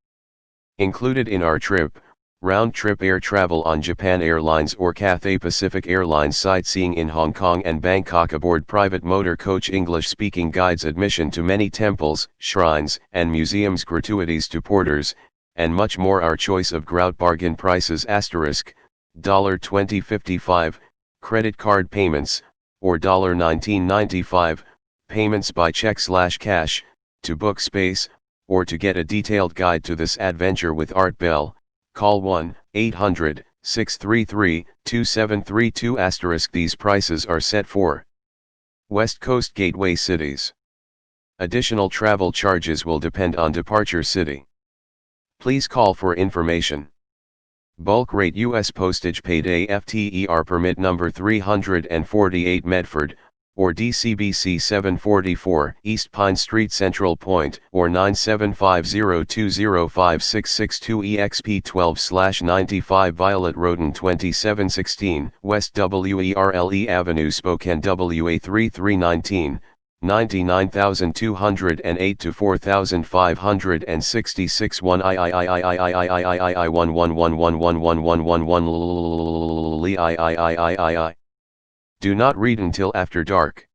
Included in our trip, round-trip air travel on Japan Airlines or Cathay Pacific Airlines, sightseeing in Hong Kong and Bangkok aboard private motor coach, English-speaking guides, admission to many temples, shrines, and museums, gratuities to porters, and much more. Our choice of grout bargain prices $20.55, credit card payments, or $19.95, payments by check/cash, to book space, or to get a detailed guide to this adventure with Art Bell, call 1-800-633-2732 *. These prices are set for West Coast gateway cities. Additional travel charges will depend on departure city. Please call for information. Bulk rate U.S. postage paid AFTER permit number 348 Medford, or DCBC 744 East Pine Street, Central Point, or 97502056662 EXP 12/95 Violet Roden 2716 West WERLE Avenue, Spokane, WA 3319, 99,208 to 4,566 1 I 111111111 I Do not read until after dark.